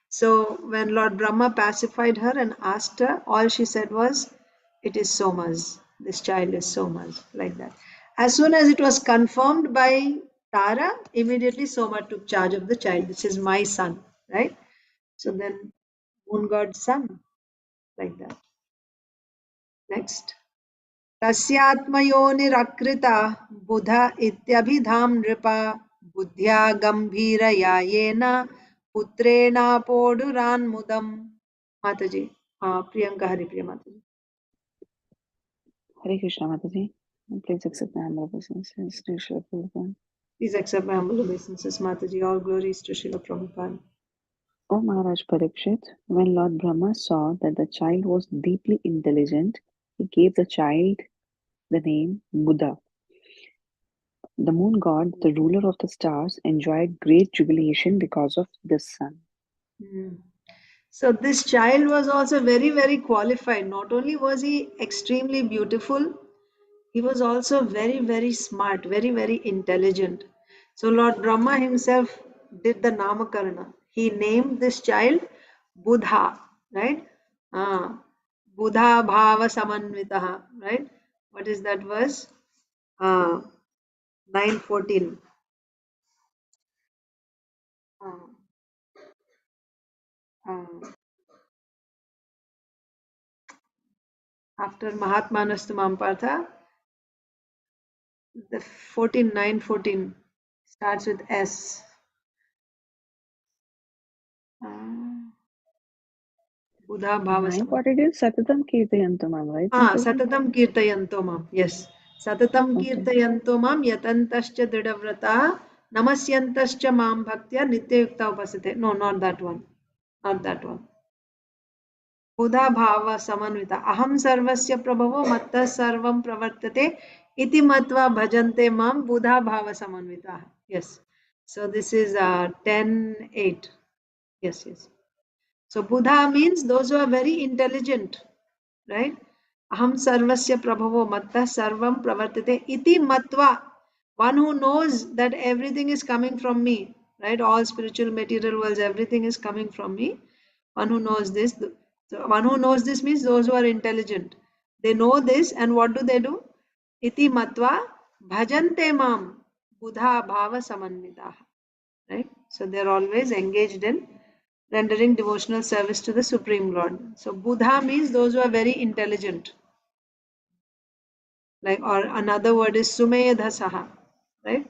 So when Lord Brahma pacified her and asked her, all she said was, "It is Soma's. This child is Soma's," like that. As soon as it was confirmed by Tara, immediately Soma took charge of the child. This is my son, right? So then moon god's son, like that. Next. तस्यात्मयोनिरकृता बुध इत्यभिधां नृपा बुद्ध्या गम्भीरया येन पुत्रेणापोडुरान्मुदम्. Mataji, Priyanka Haripriya Mataji. Hare Krishna Mataji. Please accept my humble obeisances to Srila Prabhupada. Please accept my humble obeisances, Mataji. All glories to Srila Prabhupada. O Maharaj Parikshit, when Lord Brahma saw that the child was deeply intelligent, he gave the child the name Buddha. The moon god, the ruler of the stars, enjoyed great jubilation because of this son. So this child was also very, very qualified. Not only was he extremely beautiful, he was also very, very smart, very, very intelligent. So Lord Brahma himself did the Namakarana. He named this child Buddha, right? Buddha Bhava Samanvitaha, right? What is that verse? 9:14. After Mahatmanastu Mampartha, the 9:14 starts with S. Buddha Bhava 9:42 Satatam Kirtayantamam, right? Satatam Kirtayanto Mam. Yes. Satatam Kirtayanto Mam Yatantascha Dridavrata Namasyantascha Mam Bhaktya Nityayukta Upasite. No, not that one. Not that one. Buddha Bhava Samanvita. Aham Sarvasya Prabhavo Matta Sarvam Pravartate Iti Matva Bhajante Mam Buddha Bhava Samanvita. Yes. So this is 10:8. Yes, yes. So Buddha means those who are very intelligent, right? Aham sarvasya prabhavo matta sarvam pravartate iti matva. One who knows that everything is coming from me, right? All spiritual material worlds, everything is coming from me. One who knows this. So one who knows this means those who are intelligent. They know this, and what do? Iti matva bhajante mam buddha bhava samanvitaha. Right? So they're always engaged in rendering devotional service to the Supreme Lord. So Buddha means those who are very intelligent. Like, or another word is Sumedhasaha, right?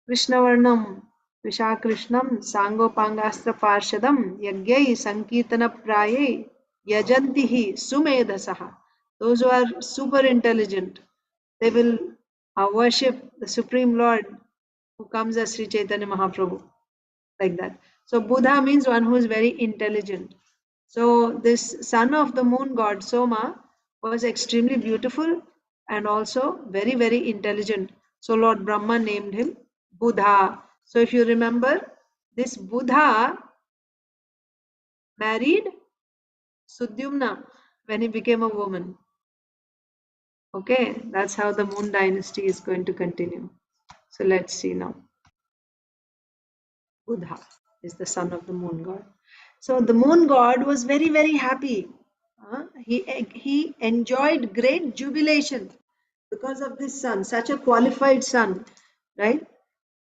Krishnavarnam, Vishakrishnam, Sangopangastra Parshadam, Yagyai, Sankirtana Praye, Yajantihi, Sumedhasaha. Those who are super intelligent, they will worship the Supreme Lord who comes as Sri Chaitanya Mahaprabhu. Like that. So Buddha means one who is very intelligent. So this son of the moon god Soma was extremely beautiful and also very, very intelligent. So Lord Brahma named him Buddha. So if you remember, this Buddha married Sudyumna when he became a woman. Okay, that's how the moon dynasty is going to continue. So let's see now. Buddha is the son of the moon god. So the moon god was very, very happy. He enjoyed great jubilation because of this son, such a qualified son, right?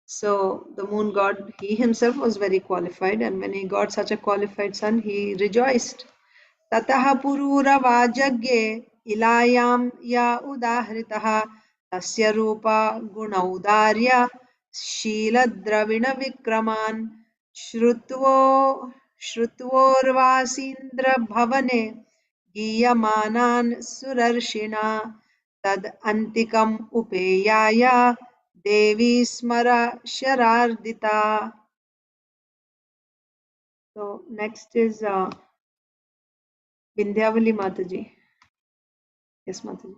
So the moon god, he himself was very qualified, and when he got such a qualified son, he rejoiced. ततः पुरूरवाजज्ञे इलायां या उदाहृतः तस्य रूपा गुणौदार्य शीलद्रविणविक्रमान् श्रुत्वोर्वासीन्द्रभवने गीयमानान् सुरर्षिणा तद् अन्तिकम् उपेयाय देवी स्मर शरार्दिता. So next is Vindhyavali Mataji. Yes, Mataji.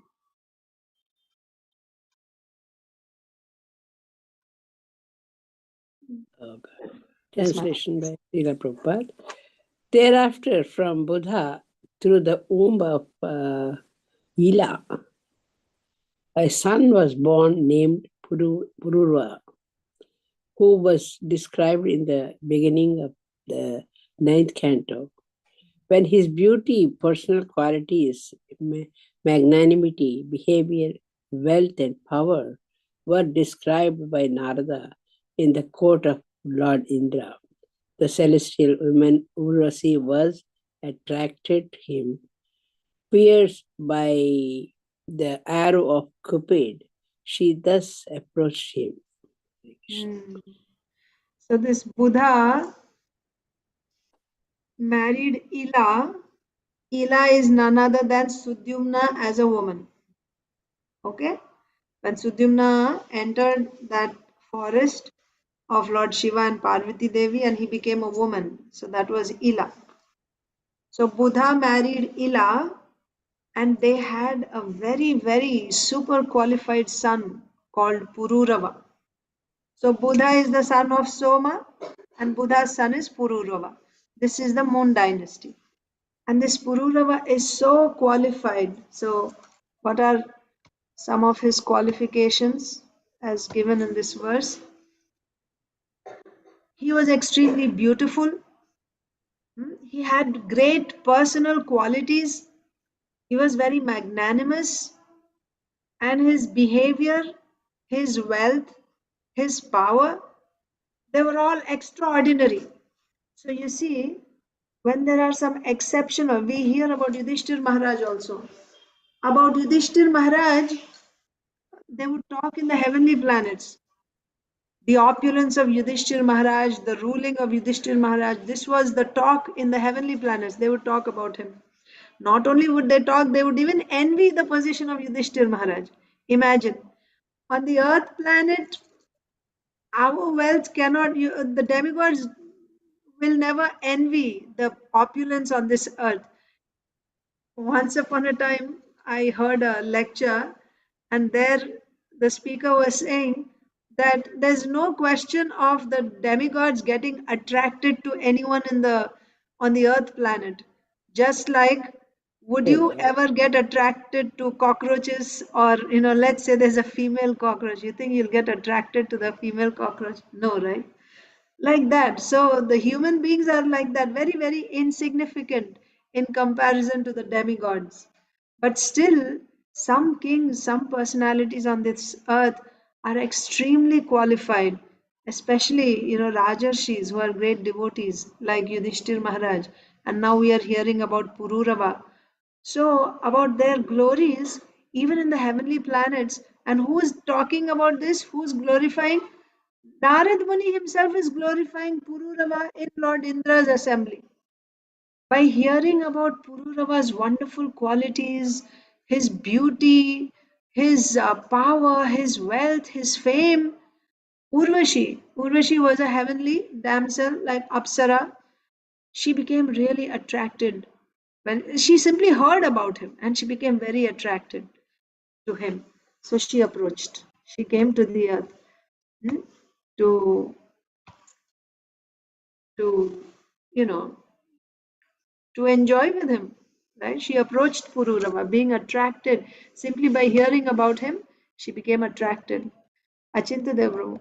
Translation by Srila Prabhupada. Thereafter, from Buddha, through the womb of Ila, a son was born named Pururva, who was described in the beginning of the 9th canto. When his beauty, personal qualities, magnanimity, behavior, wealth, and power were described by Narada in the court of Lord Indra, the celestial woman Urvasi was attracted to him. Pierced by the arrow of Cupid, she thus approached him. So this Buddha married Ila. Ila is none other than Sudyumna as a woman. Okay? When Sudyumna entered that forest of Lord Shiva and Parvati Devi and he became a woman. So that was Ila. So Buddha married Ila and they had a very, very super qualified son called Pururava. So Buddha is the son of Soma and Buddha's son is Pururava. This is the Moon dynasty. And this Pururava is so qualified. So what are some of his qualifications as given in this verse? He was extremely beautiful. He had great personal qualities. He was very magnanimous. And his behavior, his wealth, his power, they were all extraordinary. So you see, when there are some exceptional, we hear about Yudhishthir Maharaj also. About Yudhishthir Maharaj, they would talk in the heavenly planets. The opulence of Yudhishthir Maharaj, the ruling of Yudhishthir Maharaj, this was the talk in the heavenly planets. They would talk about him. Not only would they talk, they would even envy the position of Yudhishthir Maharaj. Imagine, on the earth planet, our wealth cannot, the demigods will never envy the opulence on this earth. Once upon a time, I heard a lecture, and there the speaker was saying that there's no question of the demigods getting attracted to anyone on the earth planet. Just like, would you ever get attracted to cockroaches, or let's say there's a female cockroach, you think you'll get attracted to the female cockroach? No, right? Like that. So the human beings are like that, very, very insignificant in comparison to the demigods. But still, some kings, some personalities on this earth are extremely qualified, especially, Rajarshis who are great devotees like Yudhishthir Maharaj. And now we are hearing about Pururava. So, about their glories, even in the heavenly planets. And who is talking about this? Who's glorifying? Narad Muni himself is glorifying Pururava in Lord Indra's assembly. By hearing about Pururava's wonderful qualities, his beauty, his power, his wealth, his fame, Urvashi was a heavenly damsel like Apsara. She became really attracted when she simply heard about him and she became very attracted to him. So she approached. She came to the earth to to you know to enjoy with him, right? She approached Pururava, being attracted simply by hearing about him. She became attracted. Achinta Devru.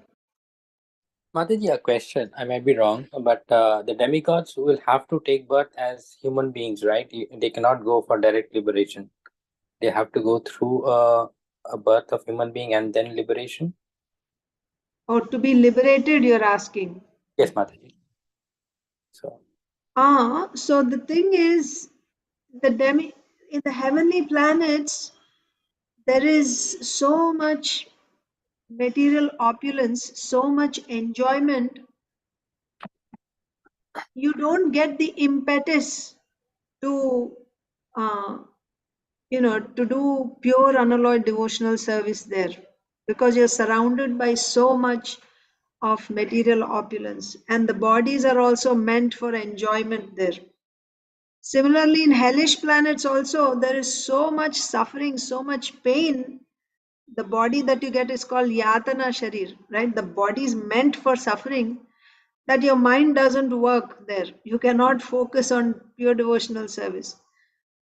Mataji, a question. I might be wrong, but the demigods will have to take birth as human beings, right? They cannot go for direct liberation. They have to go through a birth of human being and then liberation. Or to be liberated, you're asking? Yes, Mataji. So So the thing is, in the heavenly planets, there is so much material opulence, so much enjoyment. You don't get the impetus to to do pure unalloyed devotional service there, because you're surrounded by so much of material opulence, and the bodies are also meant for enjoyment there. Similarly, in hellish planets also, there is so much suffering, so much pain. The body that you get is called yatana sharir, right? The body is meant for suffering, that your mind doesn't work there. You cannot focus on pure devotional service.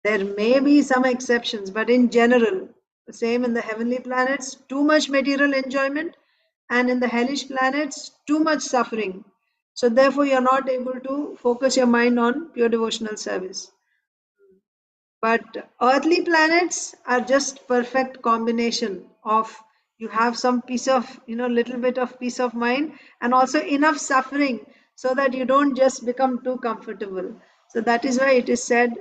There may be some exceptions, but in general, same in the heavenly planets, too much material enjoyment, and in the hellish planets, too much suffering. So therefore, you're not able to focus your mind on pure devotional service. But earthly planets are just perfect combination of, you have some piece of, little bit of peace of mind, and also enough suffering, so that you don't just become too comfortable. So that is why it is said,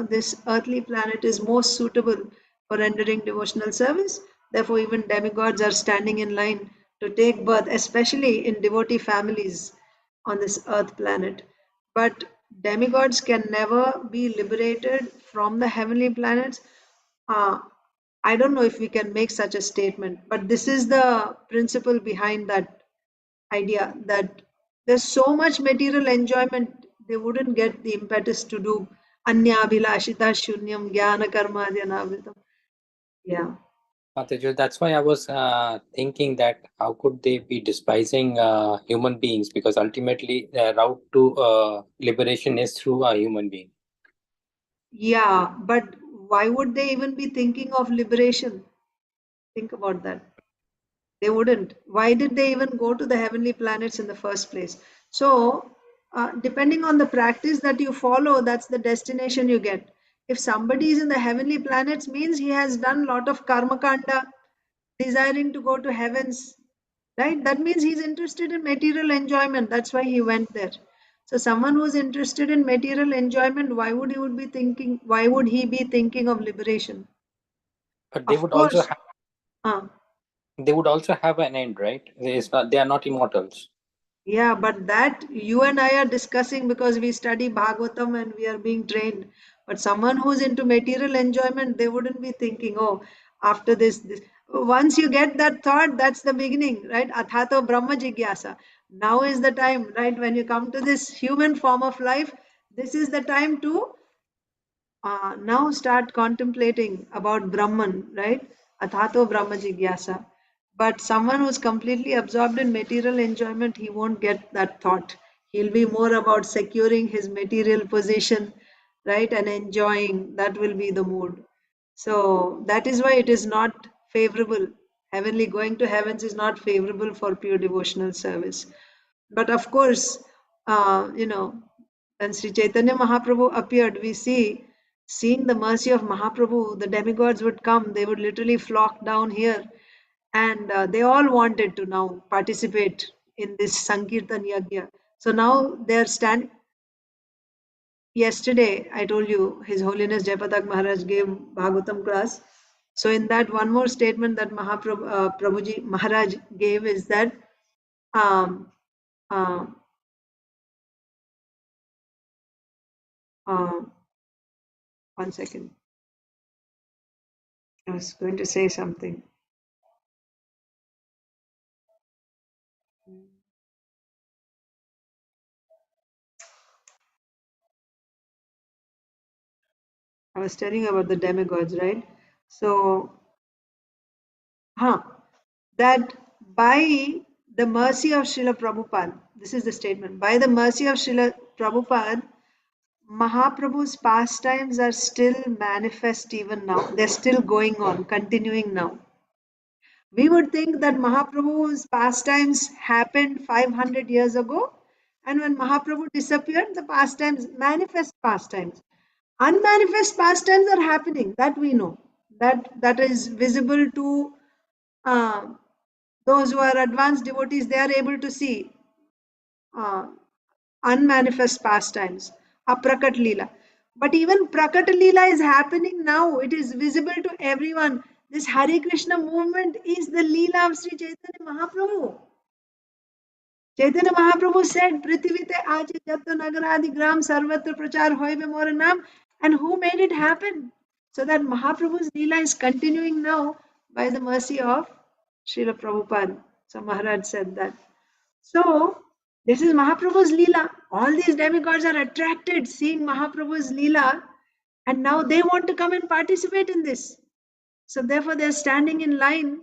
this earthly planet is most suitable for rendering devotional service. Therefore, even demigods are standing in line to take birth, especially in devotee families on this earth planet. But demigods can never be liberated from the heavenly planets. Uh, I don't know if we can make such a statement, but this is the principle behind that idea, that there's so much material enjoyment, they wouldn't get the impetus to do anya abhilashita shunyam jnana karma adyanavritam. Yeah. Mataji, that's why I was thinking that how could they be despising human beings, because ultimately the route to liberation is through a human being. Yeah, but why would they even be thinking of liberation? Think about that. They wouldn't. Why did they even go to the heavenly planets in the first place? So, depending on the practice that you follow, that's the destination you get. If somebody is in the heavenly planets, means he has done a lot of karma kanda, desiring to go to heavens, right? That means he's interested in material enjoyment. That's why he went there. So, someone who's interested in material enjoyment, why would be thinking? Why would he be thinking of liberation? But Of course. they would also have an end, right? They are not immortals. Yeah, but that you and I are discussing because we study Bhagavatam and we are being trained. But someone who's into material enjoyment, they wouldn't be thinking, oh, after this. Once you get that thought, that's the beginning, right? Athato Brahma Jigyasa. Now is the time, right? When you come to this human form of life, this is the time to now start contemplating about Brahman, right? Athato Brahma Jigyasa. But someone who's completely absorbed in material enjoyment, he won't get that thought. He'll be more about securing his material position, right? And enjoying. That will be the mood. So that is why it is not favorable. Heavenly, going to heavens is not favorable for pure devotional service. But of course, when Sri Chaitanya Mahaprabhu appeared, we seeing the mercy of Mahaprabhu, the demigods would come, they would literally flock down here, and they all wanted to now participate in this Sankirtan Yagya. So now they're standing. Yesterday, I told you, His Holiness Jayapatak Maharaj gave Bhagavatam class. So in that, one more statement that Prabhuji Maharaj gave is that um, uh, uh, one second. I was going to say something. I was telling about the demigods, right? So, that by the mercy of Srila Prabhupada, this is the statement, by the mercy of Srila Prabhupada, Mahaprabhu's pastimes are still manifest even now. They're still going on, continuing now. We would think that Mahaprabhu's pastimes happened 500 years ago, and when Mahaprabhu disappeared, the pastimes, manifest pastimes. Unmanifest pastimes are happening, that we know. That is visible to uh, those who are advanced devotees, they are able to see uh, unmanifest pastimes, aprakat leela. But even prakat leela is happening now. It is visible to everyone. This Hare Krishna movement is the leela of Sri Chaitanya Mahaprabhu. Chaitanya Mahaprabhu said, "Prithivite aaj jat nagaradi gram sarvatra prachar hoibe more naam." And who made it happen? So that Mahaprabhu's Leela is continuing now by the mercy of Srila Prabhupada. So Maharaj said that. So this is Mahaprabhu's Leela. All these demigods are attracted seeing Mahaprabhu's Leela, and now they want to come and participate in this. So therefore they're standing in line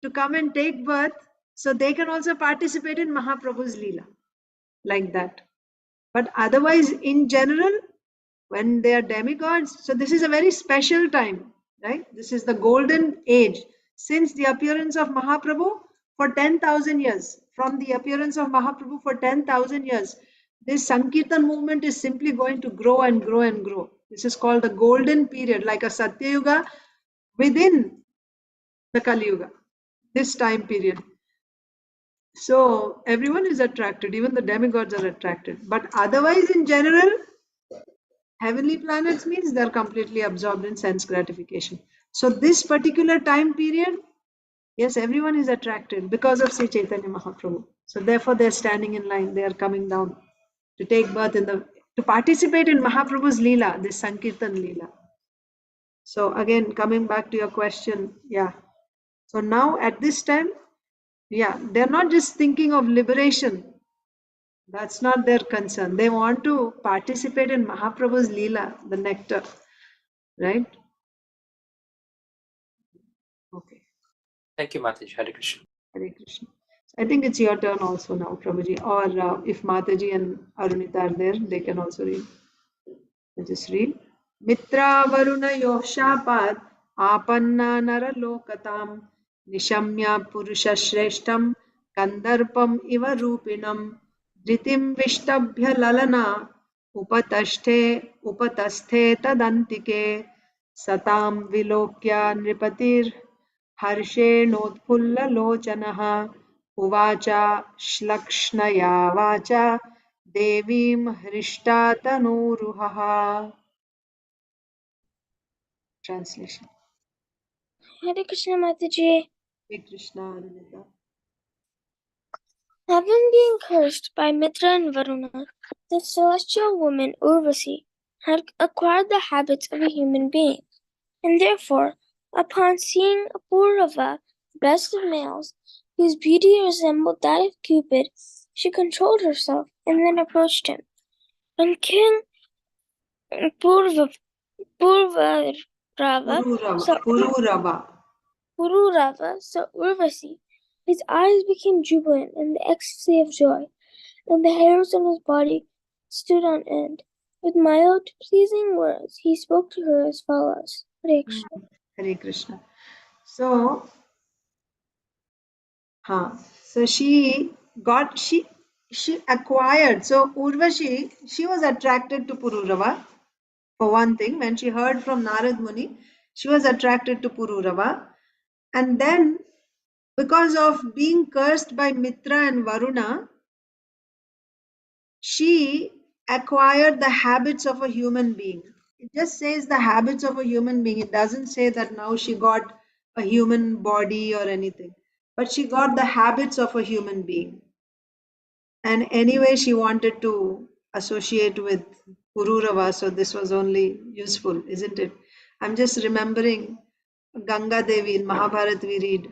to come and take birth so they can also participate in Mahaprabhu's Leela. Like that. But otherwise, in general, when they are demigods, so this is a very special time, right? This is the golden age since the appearance of Mahaprabhu for 10,000 years. From the appearance of Mahaprabhu for 10,000 years, this Sankirtan movement is simply going to grow and grow and grow. This is called the golden period, like a Satya Yuga within the Kali Yuga, this time period. So everyone is attracted, even the demigods are attracted. But otherwise, in general, heavenly planets means they're completely absorbed in sense gratification. So this particular time period, yes, everyone is attracted because of Sri Chaitanya Mahaprabhu. So therefore, they're standing in line. They are coming down to take birth to participate in Mahaprabhu's Leela, this Sankirtan Leela. So again, coming back to your question, yeah. So now at this time, yeah, they're not just thinking of liberation. That's not their concern. They want to participate in Mahaprabhu's Leela, the nectar, right? Okay. Thank you, Mataji. Hare Krishna. Hare Krishna. I think it's your turn also now, Prabhuji. Or if Mataji and Arunita are there, they can also read. I'll just read. Mitra Varuna Yoshapad Apanna Nara Lokatam Nishamya Purusha Shreshtam Kandarpam Iva Rupinam Dhritim Vishtabhya Lalana Upatasthe Tadantike Satam Vilokya Nripatir हर्षेणोत्फुल्ललोचनः उवाच श्लक्ष्णया वाचा देवीं हृष्टातनूरुहः. Translation. Hare Krishna Mataji. Hare Krishna, Arunita. Having been cursed by Mitra and Varuna, the celestial woman Urvasi had acquired the habits of a human being, and therefore, upon seeing Purava, best of males, whose beauty resembled that of Cupid, she controlled herself and then approached him. When King Pururava saw Urvasi, his eyes became jubilant in the ecstasy of joy, and the hairs on his body stood on end. With mild, pleasing words, he spoke to her as follows. Hare Krishna. Hare Krishna. So, she acquired. So Urvashi, she was attracted to Pururava. For one thing, when she heard from Narad Muni, she was attracted to Pururava. And then, because of being cursed by Mitra and Varuna, she acquired the habits of a human being. It just says the habits of a human being. It doesn't say that now she got a human body or anything. But she got the habits of a human being. And anyway, she wanted to associate with Pururava, so this was only useful, isn't it? I'm just remembering Ganga Devi in Mahabharata we read,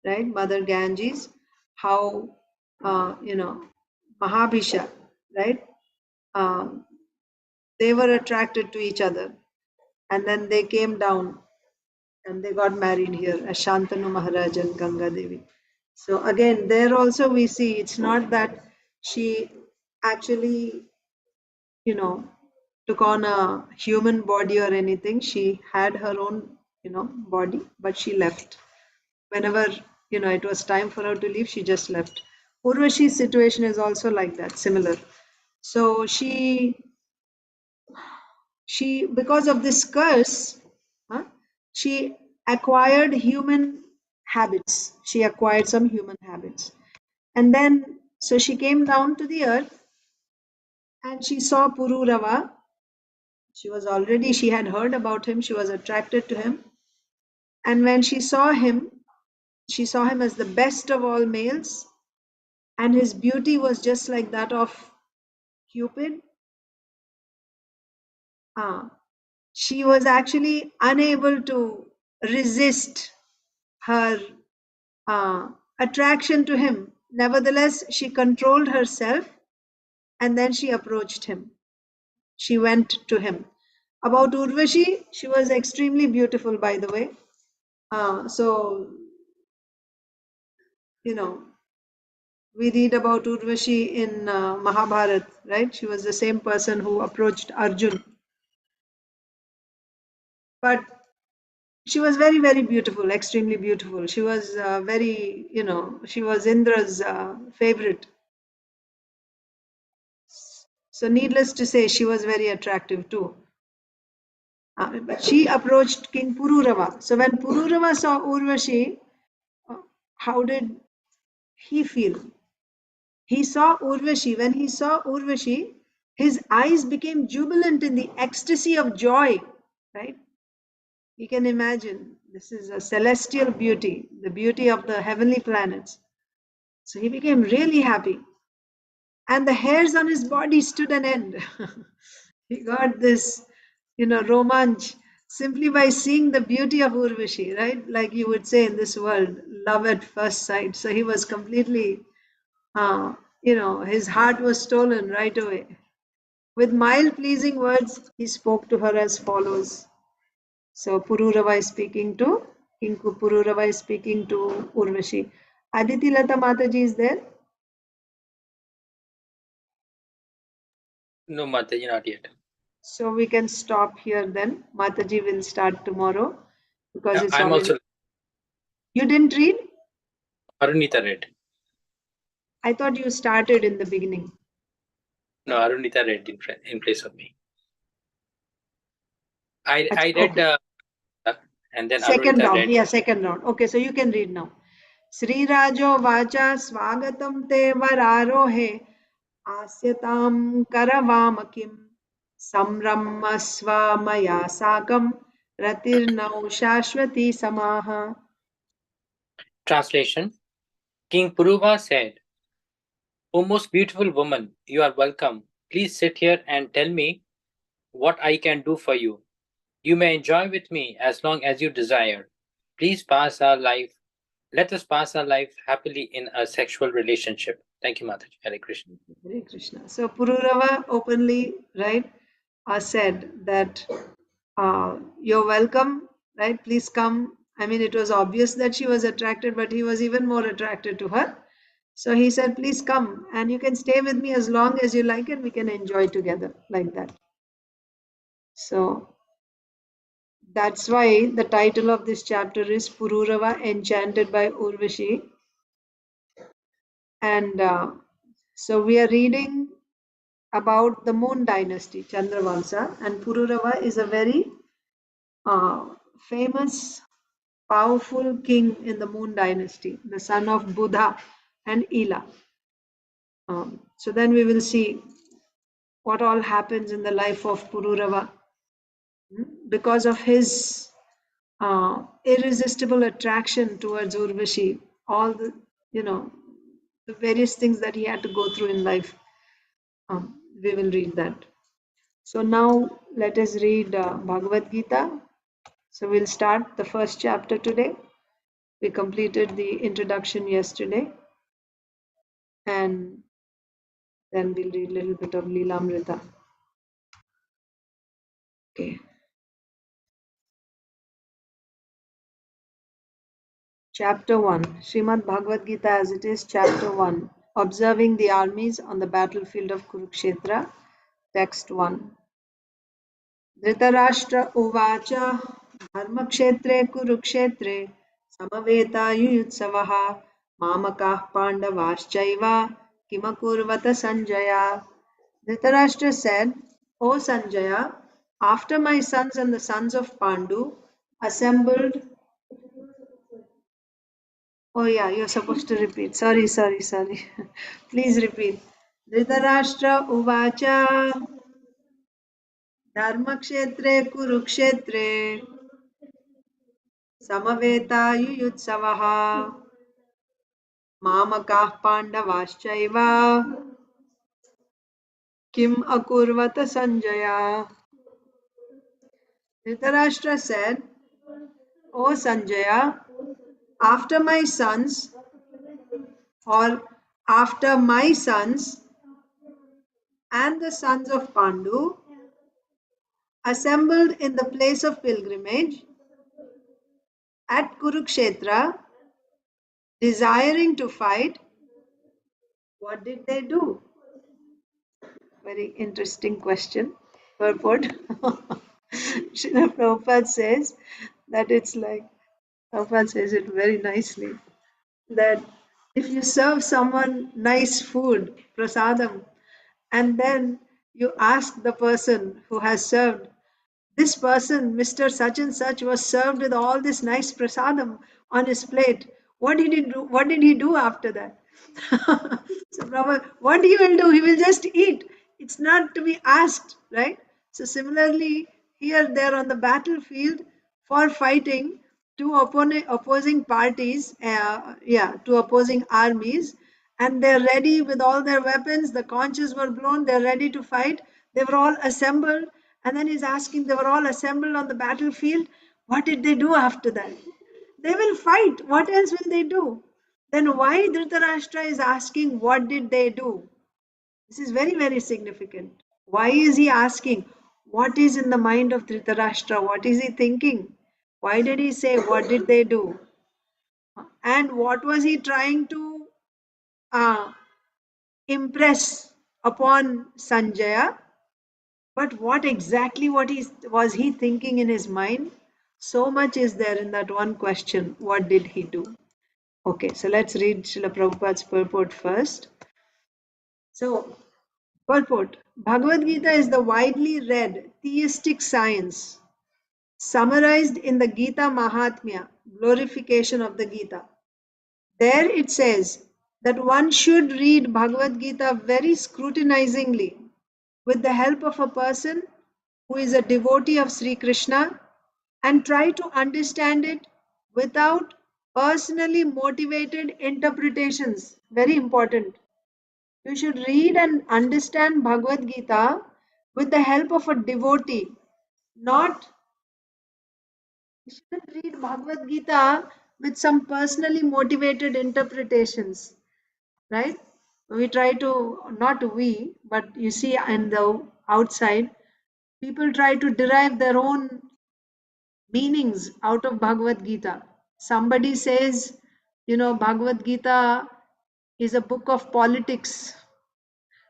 right? Mother Ganges, how, Mahabhisha, right? They were attracted to each other. And then they came down and they got married here as Shantanu Maharaj and Ganga Devi. So again, there also we see it's not that she actually, took on a human body or anything. She had her own, body, but she left. Whenever, it was time for her to leave, she just left. Urvashi's situation is also like that, similar. So she because of this curse, she acquired human habits. She acquired some human habits. And then, so she came down to the earth and she saw Pururava. She had heard about him, she was attracted to him. And when she saw him as the best of all males, and his beauty was just like that of Cupid. she was actually unable to resist her attraction to him. Nevertheless, she controlled herself and then she approached him. She went to him. About Urvashi, she was extremely beautiful, by the way. So, you know, we read about Urvashi in Mahabharata, right? She was the same person who approached Arjun. But she was very, very beautiful, extremely beautiful. She was very, she was Indra's favorite. So, needless to say, she was very attractive too. But she approached King Pururava. So, when Pururava saw Urvashi, how did he feel? He saw Urvashi. When he saw Urvashi, his eyes became jubilant in the ecstasy of joy, right? You can imagine, this is a celestial beauty, the beauty of the heavenly planets. So he became really happy. And the hairs on his body stood on end. He got this, romanch simply by seeing the beauty of Urvashi, right? Like you would say in this world, love at first sight. So he was completely, his heart was stolen right away. With mild, pleasing words, he spoke to her as follows. So Pururava is speaking to King Pururava is speaking to Urvashi. Aditi Lata Mataji is there? No, Mataji, not yet. So we can stop here then. Mataji will start tomorrow because it's I'm already. also. You didn't read? Arunita read. I thought you started in the beginning. No, Arunita read in place of me. I read Okay. and then Second Arunita round. read. Yeah, second round. Okay, so you can read now. Sri Rajo Vacha Swagatam Te Vararohe Asyatam Karavamakim Samrammasva Maya Sakam Ratirnau Shashwati Samaha. Translation. King Puruva said, "O most beautiful woman, you are welcome. Please sit here and tell me what I can do for you. You may enjoy with me as long as you desire. Please pass our life. Let us pass our life happily in a sexual relationship." Thank you, Mataji. Hare Krishna. Hare Krishna. So Pururava openly, right, said that you're welcome, right? Please come. I mean, it was obvious that she was attracted, but he was even more attracted to her. So he said, please come and you can stay with me as long as you like and we can enjoy together like that. So that's why the title of this chapter is Pururava Enchanted by Urvashi. And so we are reading about the Moon Dynasty, Chandravamsa, and Pururava is a very famous, powerful king in the Moon Dynasty, the son of Buddha and Ila. So then we will see what all happens in the life of Pururava because of his irresistible attraction towards Urvashi, all the, the various things that he had to go through in life. We will read that. So now let us read Bhagavad Gita. So we'll start the first chapter today. We completed the introduction yesterday. And then we'll read a little bit of Leelamrita. Okay. Chapter 1. Srimad Bhagavad Gita as it is, Chapter 1. Observing the armies on the battlefield of Kurukshetra. Text 1. Dhritarashtra Uvacha Dharmakshetre Kurukshetre Samaveta Mamakah Pandavaschaiva Kimakurvata Sanjaya. Dhritarashtra said, O Sanjaya, after my sons and the sons of Pandu assembled. Oh yeah, you're supposed to repeat. Sorry. Please repeat. Dhritarashtra Uvacha Dharmakshetre Kurukshetre Samaveta Mamakah Pandavaschaiva Kim Akurvata Sanjaya. Dhritarashtra said, O Sanjaya, after my sons, or after my sons and the sons of Pandu assembled in the place of pilgrimage at Kurukshetra, desiring to fight, what did they do? Very interesting question. Purport. Srila Prabhupada says that it's like, Prabhupada says it very nicely, that if you serve someone nice food, prasadam, and then you ask the person who has served, this person, Mr. Such and Such, was served with all this nice prasadam on his plate. What did he do? What did he do after that? So, Prabhupada, what he will do? He will just eat. It's not to be asked, right? So, similarly, here they are on the battlefield for fighting two opposing parties, two opposing armies, and they're ready with all their weapons. The conches were blown. They're ready to fight. They were all assembled, and then he's asking, they were all assembled on the battlefield. What did they do after that? They will fight. What else will they do? Then why Dhritarashtra is asking, what did they do? This is very, very significant. Why is he asking? What is in the mind of Dhritarashtra? What is he thinking? Why did he say, what did they do? And what was he trying to impress upon Sanjaya? But what exactly was he thinking in his mind? So much is there in that one question. What did he do? Okay, so let's read Srila Prabhupada's purport first. So, purport. Bhagavad Gita is the widely read theistic science summarized in the Gita Mahatmya, glorification of the Gita. There it says that one should read Bhagavad Gita very scrutinizingly with the help of a person who is a devotee of Sri Krishna and try to understand it without personally motivated interpretations. Very important. You should read and understand Bhagavad Gita with the help of a devotee, not you shouldn't read Bhagavad Gita with some personally motivated interpretations, right? We try to, not we, but you see in the outside, people try to derive their own meanings out of Bhagavad Gita. Somebody says, Bhagavad Gita is a book of politics.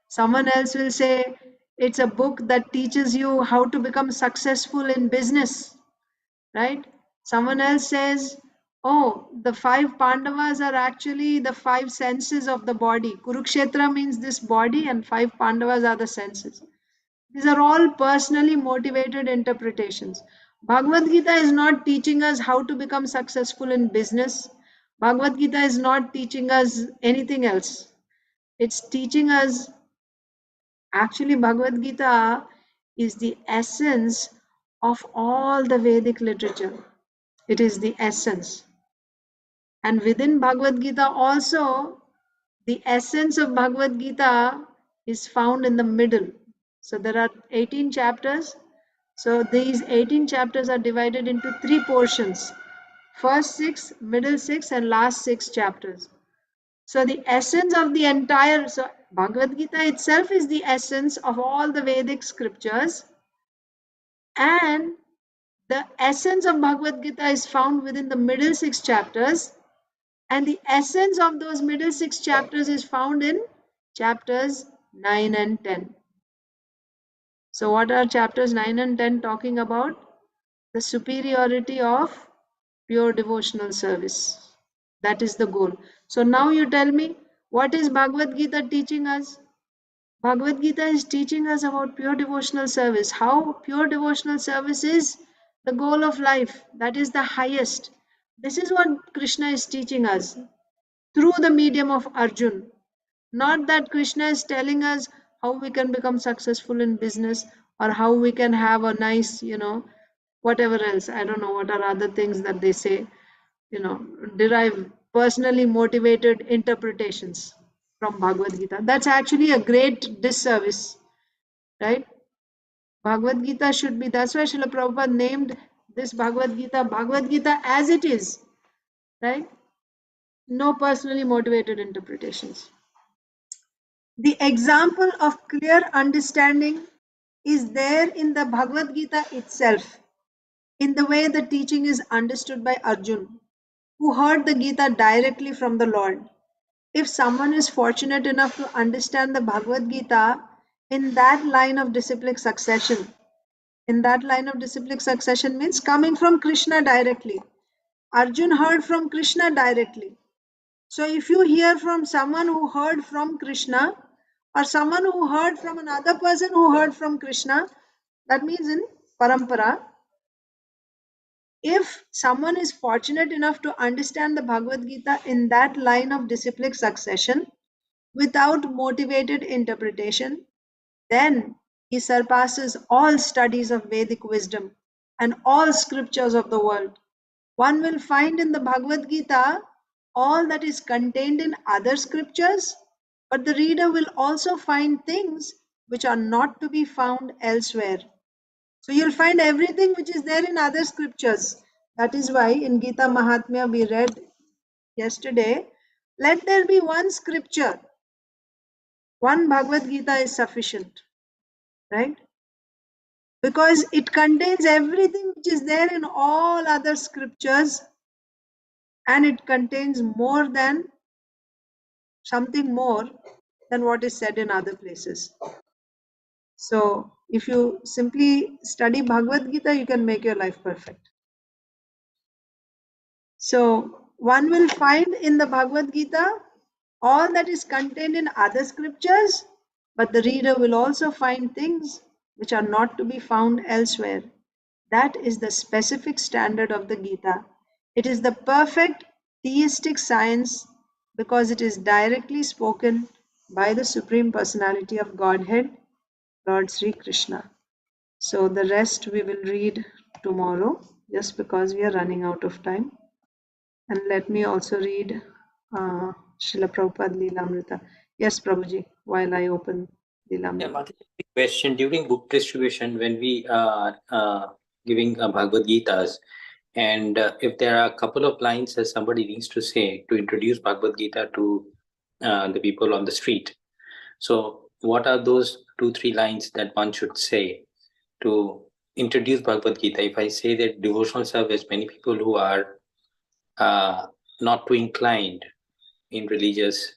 Someone else will say it's a book that teaches you how to become successful in business, right? Someone else says, oh, the five Pandavas are actually the five senses of the body. Kurukshetra means this body, and five Pandavas are the senses. These are all personally motivated interpretations. Bhagavad Gita is not teaching us how to become successful in business. Bhagavad Gita is not teaching us anything else. It's teaching us, actually, Bhagavad Gita is the essence of all the Vedic literature. It is the essence. And within Bhagavad Gita also, the essence of Bhagavad Gita is found in the middle. So there are 18 chapters. So these 18 chapters are divided into 3 portions. First 6, middle 6, and last 6 chapters. So the essence of the entire, so Bhagavad Gita itself is the essence of all the Vedic scriptures, and the essence of Bhagavad Gita is found within the middle 6 chapters, and the essence of those middle 6 chapters is found in chapters 9 and 10. So what are chapters 9 and 10 talking about? The superiority of pure devotional service. That is the goal. So now you tell me, what is Bhagavad Gita teaching us? Bhagavad Gita is teaching us about pure devotional service. How pure devotional service is the goal of life. That is the highest. This is what Krishna is teaching us through the medium of Arjun. Not that Krishna is telling us how we can become successful in business or how we can have a nice, whatever else. I don't know what are other things that they say, derive personally motivated interpretations from Bhagavad Gita. That's actually a great disservice, right? Bhagavad Gita should be, that's why Srila Prabhupada named this Bhagavad Gita as it is, right? No personally motivated interpretations. The example of clear understanding is there in the Bhagavad Gita itself, in the way the teaching is understood by Arjun, who heard the Gita directly from the Lord. If someone is fortunate enough to understand the Bhagavad Gita in that line of disciplic succession, means coming from Krishna directly. Arjun heard from Krishna directly. So if you hear from someone who heard from Krishna, or someone who heard from another person who heard from Krishna, that means in parampara, if someone is fortunate enough to understand the Bhagavad Gita in that line of disciplic succession without motivated interpretation, then he surpasses all studies of Vedic wisdom and all scriptures of the world. One will find in the Bhagavad Gita all that is contained in other scriptures, but the reader will also find things which are not to be found elsewhere. So you'll find everything which is there in other scriptures. That is why in Gita Mahatmya we read yesterday, let there be one scripture. One Bhagavad Gita is sufficient, right? Because it contains everything which is there in all other scriptures, and it contains something more than what is said in other places. So if you simply study Bhagavad Gita, you can make your life perfect. So one will find in the Bhagavad Gita all that is contained in other scriptures, but the reader will also find things which are not to be found elsewhere. That is the specific standard of the Gita. It is the perfect theistic science because it is directly spoken by the Supreme Personality of Godhead, Lord Sri Krishna. So the rest we will read tomorrow just because we are running out of time. And let me also read Srila Prabhupada Leelamrita. Yes, Prabhuji, while I open Leelamrita. Mataji, question. During book distribution, when we are giving Bhagavad Gitas, and if there are a couple of lines that somebody needs to say to introduce Bhagavad Gita to the people on the street, so what are those 2-3 lines that one should say to introduce Bhagavad Gita? If I say that devotional service, many people who are not too inclined in religious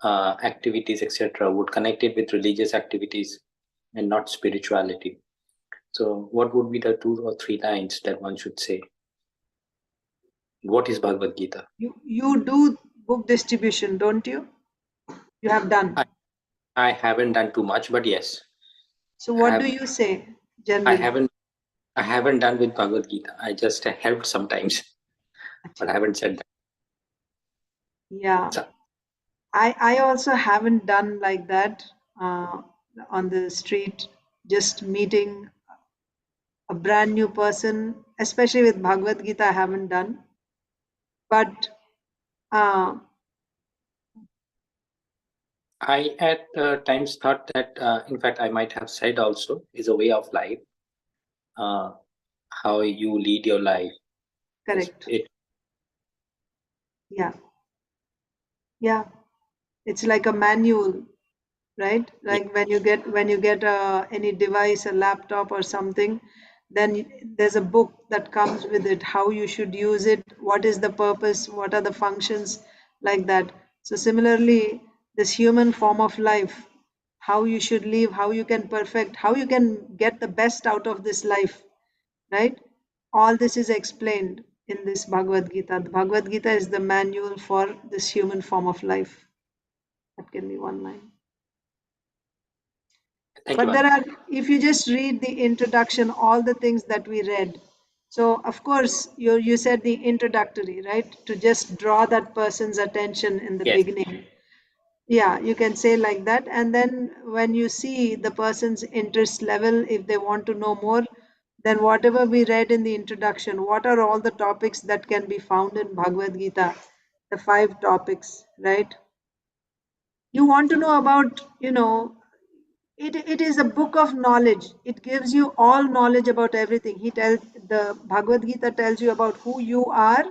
activities, etc., would connect it with religious activities and not spirituality. So, what would be the 2 or 3 lines that one should say? What is Bhagavad Gita? You do book distribution, don't you? You have done. I haven't done too much, but yes. So what do you say generally? I haven't done with Bhagavad Gita. I just helped sometimes, but I haven't said that. Yeah. So, I also haven't done like that on the street, just meeting a brand new person, especially with Bhagavad Gita, I haven't done. But I at times thought that, in fact, I might have said also, is a way of life. How you lead your life. correct. Yeah. It's like a manual, right? Like when you get any device, a laptop or something, then there's a book that comes with it, how you should use it, what is the purpose, what are the functions, like that. So similarly, this human form of life, how you should live, how you can perfect, how you can get the best out of this life, right? All this is explained in this Bhagavad Gita. The Bhagavad Gita is the manual for this human form of life. That can be one line. But there are, if you just read the introduction, all the things that we read. So of course, you said the introductory, right? To just draw that person's attention in the beginning. Yeah, you can say like that. And then when you see the person's interest level, if they want to know more, then whatever we read in the introduction, what are all the topics that can be found in Bhagavad Gita? The 5 topics, right? You want to know about, It is a book of knowledge. It gives you all knowledge about everything. The Bhagavad Gita tells you about who you are,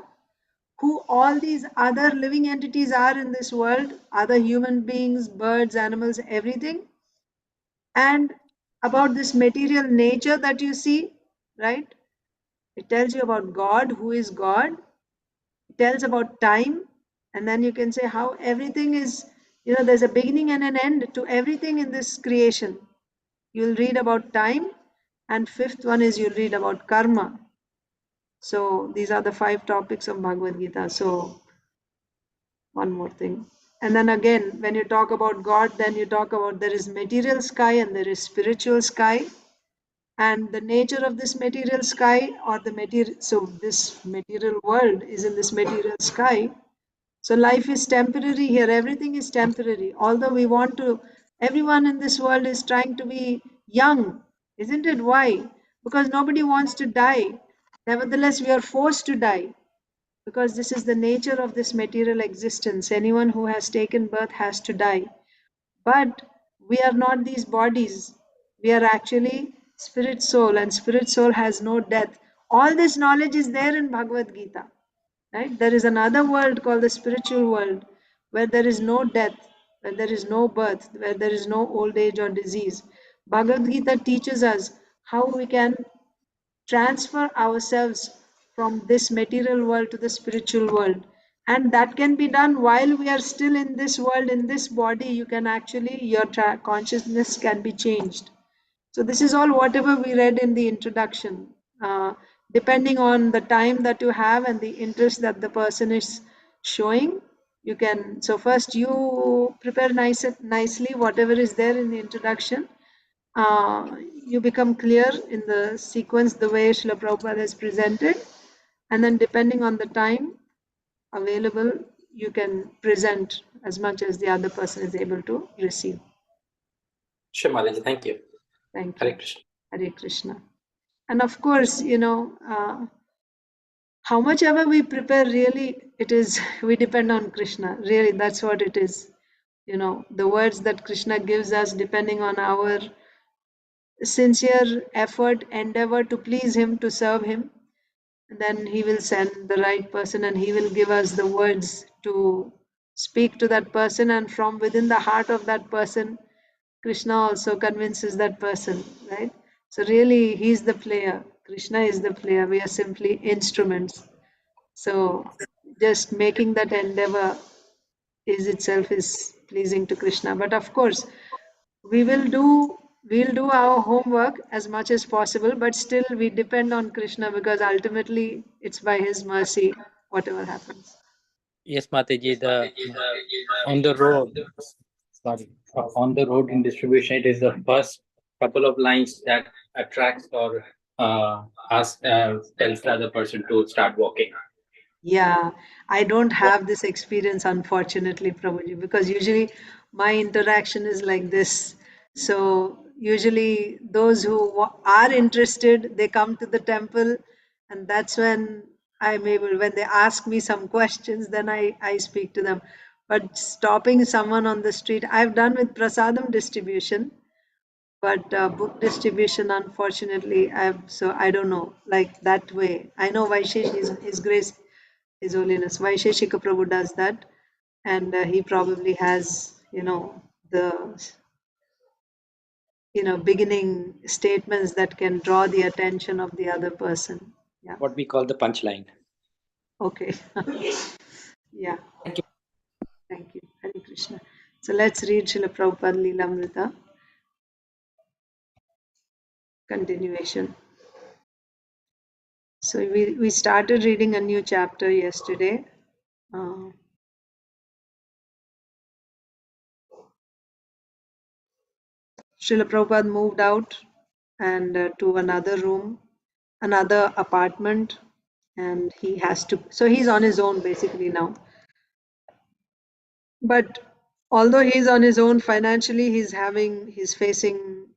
who all these other living entities are in this world, other human beings, birds, animals, everything, and about this material nature that you see, right? It tells you about God, who is God. It tells about time, and then you can say how everything is, there's a beginning and an end to everything in this creation. You'll read about time, and fifth one is you'll read about karma. So these are the 5 topics of Bhagavad Gita. So one more thing. And then again, when you talk about God, then you talk about there is material sky and there is spiritual sky. And the nature of this material sky or the material, so this material world is in this material sky. So life is temporary here, everything is temporary. Although we want to, everyone in this world is trying to be young, isn't it? Why? Because nobody wants to die. Nevertheless, we are forced to die because this is the nature of this material existence. Anyone who has taken birth has to die. But we are not these bodies. We are actually spirit soul, and spirit soul has no death. All this knowledge is there in Bhagavad Gita. Right? There is another world called the spiritual world where there is no death, where there is no birth, where there is no old age or disease. Bhagavad Gita teaches us how we can transfer ourselves from this material world to the spiritual world. And that can be done while we are still in this world, in this body. You can actually, your consciousness can be changed. So this is all whatever we read in the introduction. Depending on the time that you have and the interest that the person is showing, you can. So first you prepare nicely whatever is there in the introduction. You become clear in the sequence the way Srila Prabhupada has presented, and then depending on the time available, you can present as much as the other person is able to receive. Sure, Mataji, thank you. Thank Hare you. Krishna. Hare Krishna. And of course, how much ever we prepare, really, it is, we depend on Krishna. Really, that's what it is. The words that Krishna gives us, depending on our sincere effort, endeavor to please Him, to serve Him, then He will send the right person and He will give us the words to speak to that person. And from within the heart of that person, Krishna also convinces that person, right? So really, He's the player. Krishna is the player. We are simply instruments. So just making that endeavor is itself is pleasing to Krishna. But of course, we'll do our homework as much as possible, but still we depend on Krishna because ultimately it's by His mercy, whatever happens. Yes, Mataji, on the road, sorry, on the road in distribution, it is the first couple of lines that attracts or tells the other person to start walking. Yeah, I don't have this experience, unfortunately, Prabhuji, because usually my interaction is like this. So usually those who are interested, they come to the temple, and that's when I'm able, when they ask me some questions, then I speak to them. But stopping someone on the street, I've done with prasadam distribution, but book distribution, unfortunately, I don't know, like that way. I know Vaishesh is His Grace, His Holiness Vaisheshika Prabhu does that, and he probably has, the beginning statements that can draw the attention of the other person. Yeah. What we call the punchline. Okay. Yeah. Thank you. Thank you. Hare Krishna. So let's read Srila Prabhupada Leelamrita. Continuation. So we started reading a new chapter yesterday. Srila Prabhupada moved out and to another room, another apartment, and he has to, so he's on his own basically now. But although he's on his own financially, he's facing,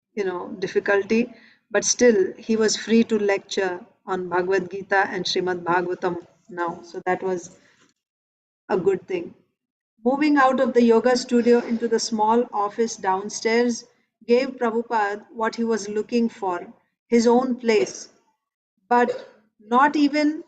difficulty, but still he was free to lecture on Bhagavad Gita and Srimad Bhagavatam now. So that was a good thing. Moving out of the yoga studio into the small office downstairs gave Prabhupada what he was looking for, his own place. But not even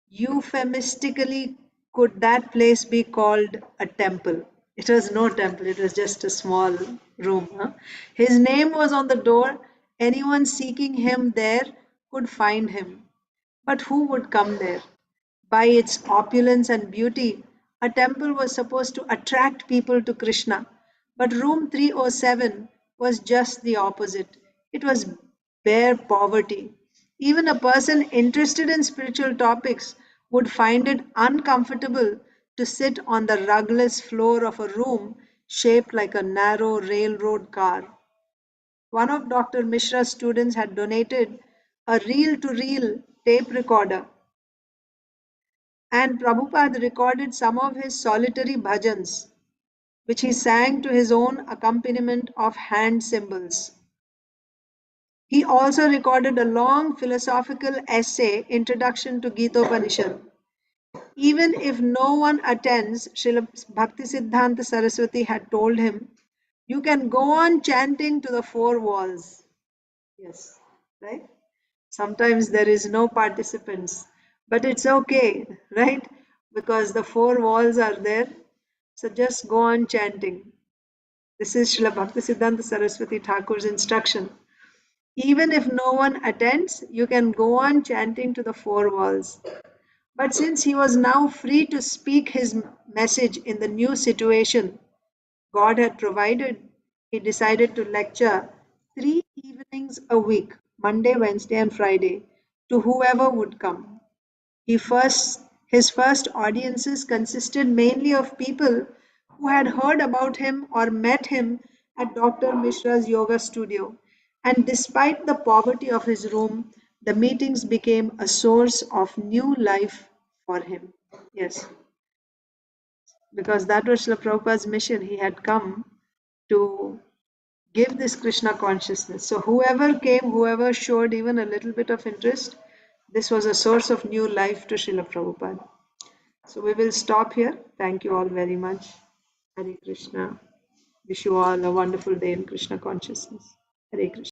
euphemistically could that place be called a temple. It was no temple, it was just a small room. His name was on the door. Anyone seeking him there could find him. But who would come there? By its opulence and beauty, a temple was supposed to attract people to Krishna. But room 307 was just the opposite. It was bare poverty. Even a person interested in spiritual topics would find it uncomfortable to sit on the rugless floor of a room shaped like a narrow railroad car. One of Dr. Mishra's students had donated a reel to reel tape recorder, and Prabhupada recorded some of his solitary bhajans, which he sang to his own accompaniment of hand cymbals. He also recorded a long philosophical essay, Introduction to Gita Upanishad. Even if no one attends, Srila Bhaktisiddhanta Saraswati had told him, you can go on chanting to the four walls. Yes, right? Sometimes there is no participants, but it's okay, right? Because the four walls are there. So just go on chanting. This is Srila Bhaktisiddhanta Saraswati Thakur's instruction. Even if no one attends, you can go on chanting to the four walls. But since he was now free to speak his message in the new situation God had provided, he decided to lecture 3 evenings a week, Monday, Wednesday, and Friday, to whoever would come. His first audiences consisted mainly of people who had heard about him or met him at Dr. Mishra's yoga studio. And despite the poverty of his room, the meetings became a source of new life for him. Yes, because that was Srila Prabhupada's mission. He had come to give this Krishna consciousness. So whoever came, whoever showed even a little bit of interest, this was a source of new life to Srila Prabhupada. So we will stop here. Thank you all very much. Hare Krishna. Wish you all a wonderful day in Krishna consciousness. Hare Krishna.